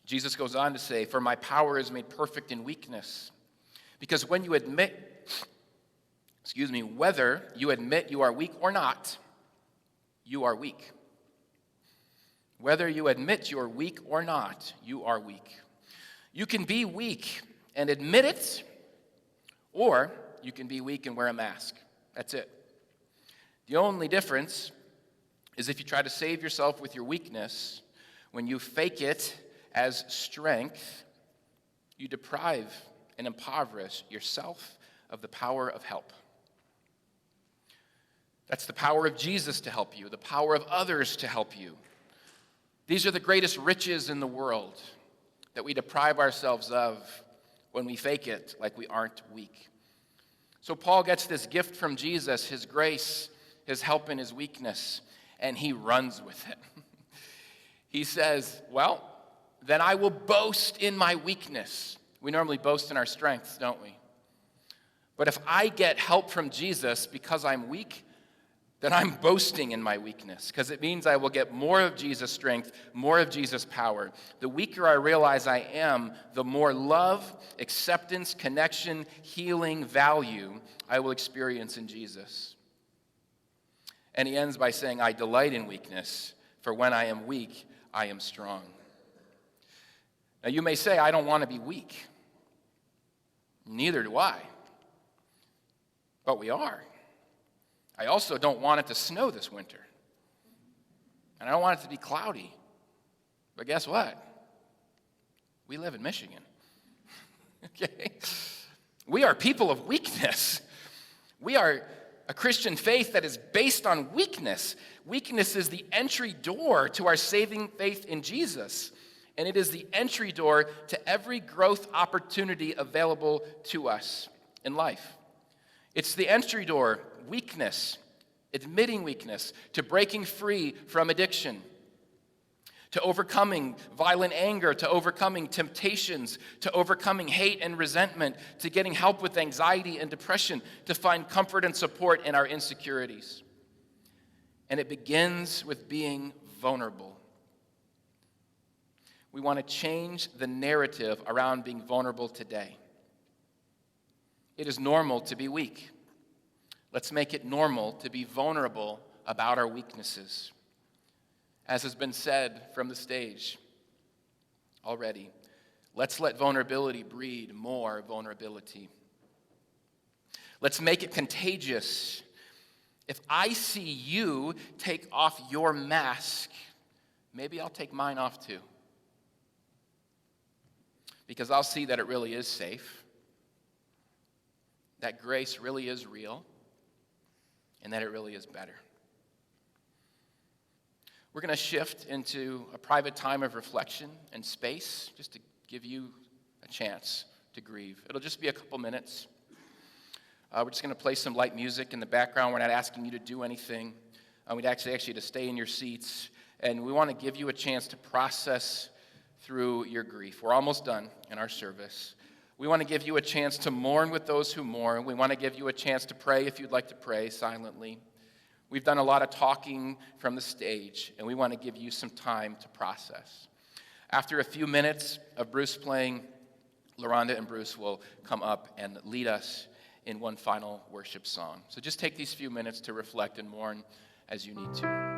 Jesus goes on to say, "For my power is made perfect in weakness." Because when you admit, whether you admit you are weak or not, you are weak. Whether you admit you are weak or not, you are weak. You can be weak and admit it, or you can be weak and wear a mask. That's it. The only difference is if you try to save yourself with your weakness, when you fake it as strength, you deprive and impoverish yourself of the power of help. That's the power of Jesus to help you, the power of others to help you. These are the greatest riches in the world that we deprive ourselves of when we fake it like we aren't weak. So Paul gets this gift from Jesus, his grace, his help in his weakness, and he runs with it. He says, well, then I will boast in my weakness. We normally boast in our strengths, don't we? But if I get help from Jesus because I'm weak, then I'm boasting in my weakness, because it means I will get more of Jesus' strength, more of Jesus' power. The weaker I realize I am, the more love, acceptance, connection, healing, value I will experience in Jesus. And he ends by saying, I delight in weakness, for when I am weak, I am strong. Now you may say, I don't want to be weak. Neither do I. But we are. I also don't want it to snow this winter. And I don't want it to be cloudy. But guess what? We live in Michigan. Okay? We are people of weakness. We are a Christian faith that is based on weakness. Weakness is the entry door to our saving faith in Jesus. And it is the entry door to every growth opportunity available to us in life. It's the entry door, weakness, admitting weakness, to breaking free from addiction, to overcoming violent anger, to overcoming temptations, to overcoming hate and resentment, to getting help with anxiety and depression, to find comfort and support in our insecurities. And it begins with being vulnerable. We want to change the narrative around being vulnerable today. It is normal to be weak. Let's make it normal to be vulnerable about our weaknesses. As has been said from the stage already, let's let vulnerability breed more vulnerability. Let's make it contagious. If I see you take off your mask, maybe I'll take mine off too. Because I'll see that it really is safe, that grace really is real, and that it really is better. We're going to shift into a private time of reflection and space, just to give you a chance to grieve. It'll just be a couple minutes. We're just going to play some light music in the background. We're not asking you to do anything. We'd actually ask you to stay in your seats. And we want to give you a chance to process through your grief. We're almost done in our service. We want to give you a chance to mourn with those who mourn. We want to give you a chance to pray if you'd like to pray silently. We've done a lot of talking from the stage, and we want to give you some time to process. After a few minutes of Bruce playing, LaRonda and Bruce will come up and lead us in one final worship song. So just take these few minutes to reflect and mourn as you need to.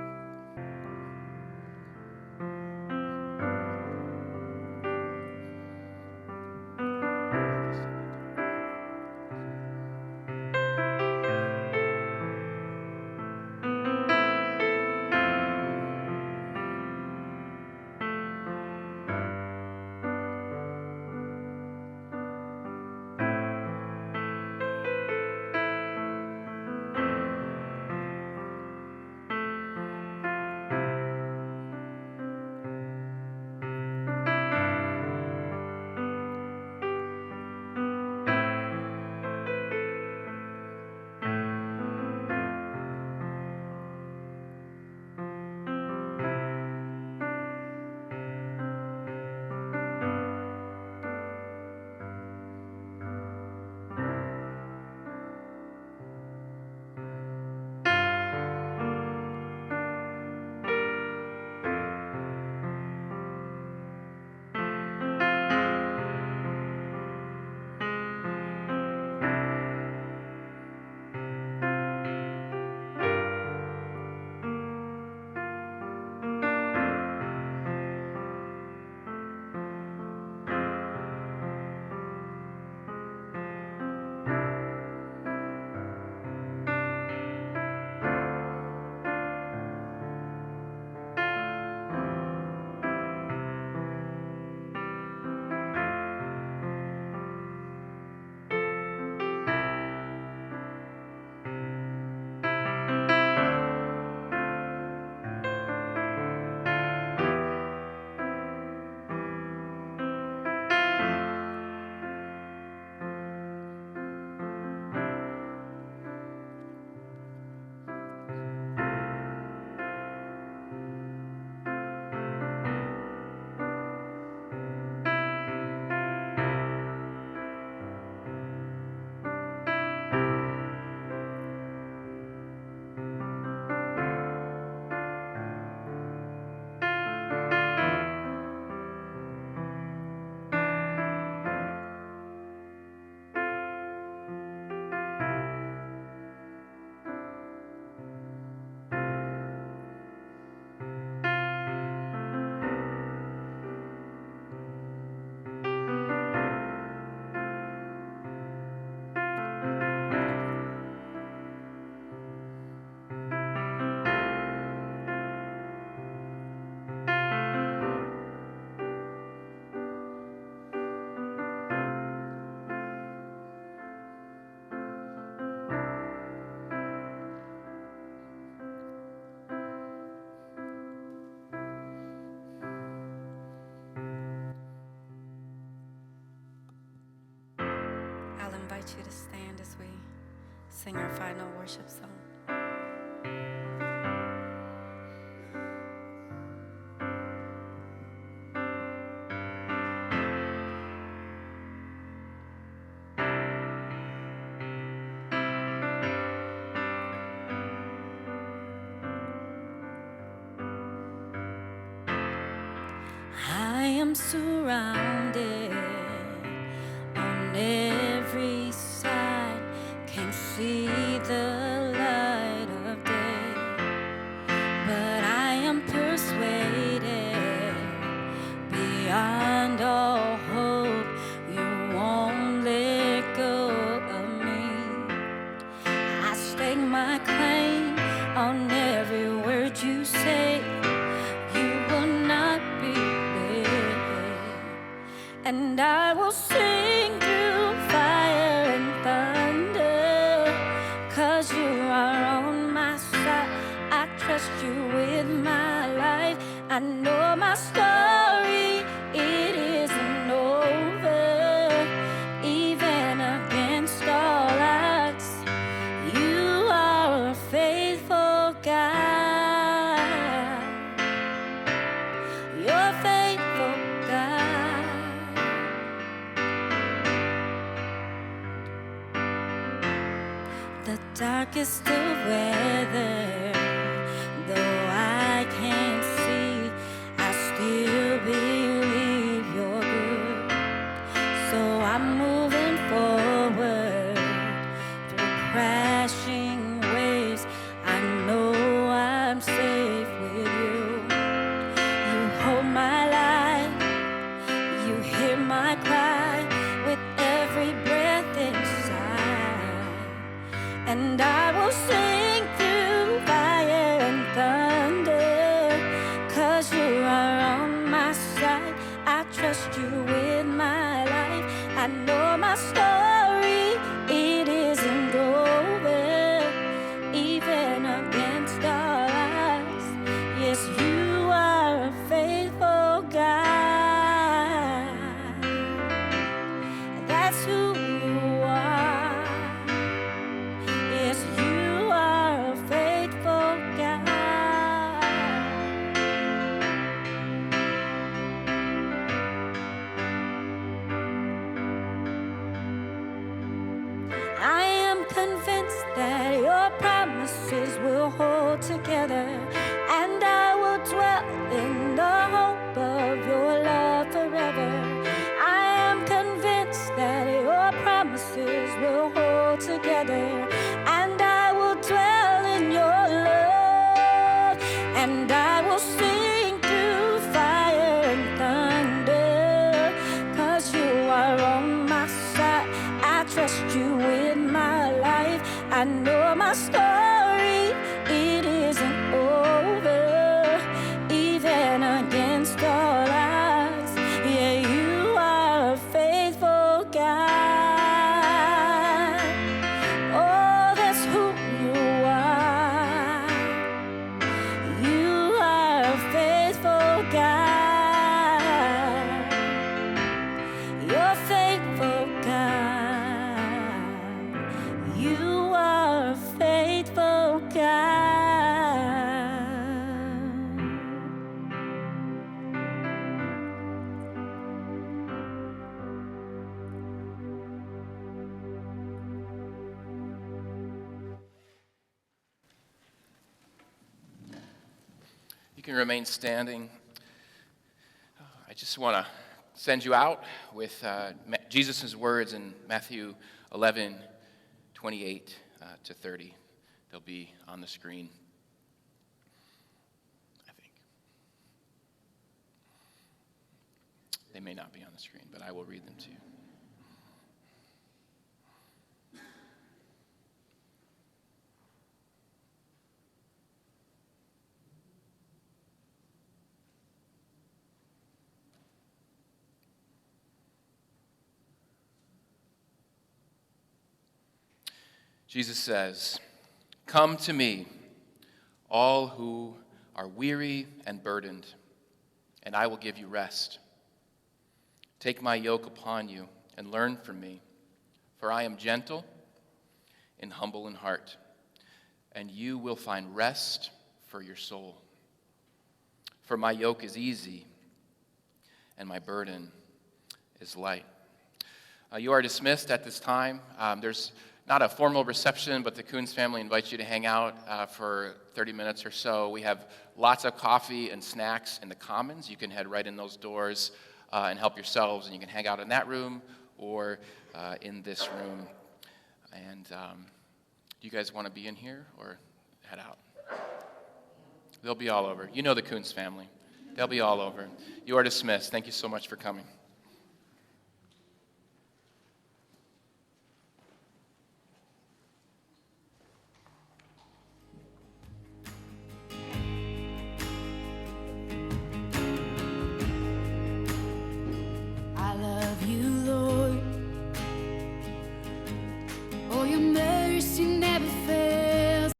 I'll invite you to stand as we sing our final worship song. I am surrounded on every side, can't see the light of day, but I am persuaded beyond all hope you won't let go of me. I stake my claim on every word you say. You will not be led, and I will sing through fire and thunder, 'cause you are on my side. I trust you with my life. story, it isn't over. Even against all odds, you are a faithful God. You're a faithful God. The darkest of weather, though I can't see, I still believe you're good. So I'm moving forward through crashing waves. I know I'm safe with you. You hold my life, you hear my cry with every breath inside. And I will sing through fire and thunder, 'cause you are on my side. I trust you with my life. I know my story, it isn't over. Even against all odds, yes, you are a faithful God. That's who you are. Yes, you are a faithful God. I am convinced that your promises will hold together, and I will dwell in the hope of your love forever. I am convinced that your promises will hold together, and I will dwell in your love, and I will sing through fire and thunder, 'cause you are on my side. I trust you with my life. I know my story, it isn't over. Even against all odds, yeah, you are a faithful God. Oh, that's who you are. You are a faithful God. You're faithful God. You are a faithful God. You can remain standing. I just want to send you out with Jesus' words in Matthew 11:28 to 30. They'll be on the screen, I think. They may not be on the screen, but I will read them to you. Jesus says, "Come to me, all who are weary and burdened, and I will give you rest. Take my yoke upon you and learn from me, for I am gentle and humble in heart, and you will find rest for your soul. For my yoke is easy, and my burden is light." You are dismissed at this time. There's not a formal reception, but the Koons family invites you to hang out for 30 minutes or so. We have lots of coffee and snacks in the commons. You can head right in those doors and help yourselves, and you can hang out in that room or in this room. And do you guys want to be in here or head out? They'll be all over. You know the Koons family. They'll be all over. You are dismissed. Thank you so much for coming.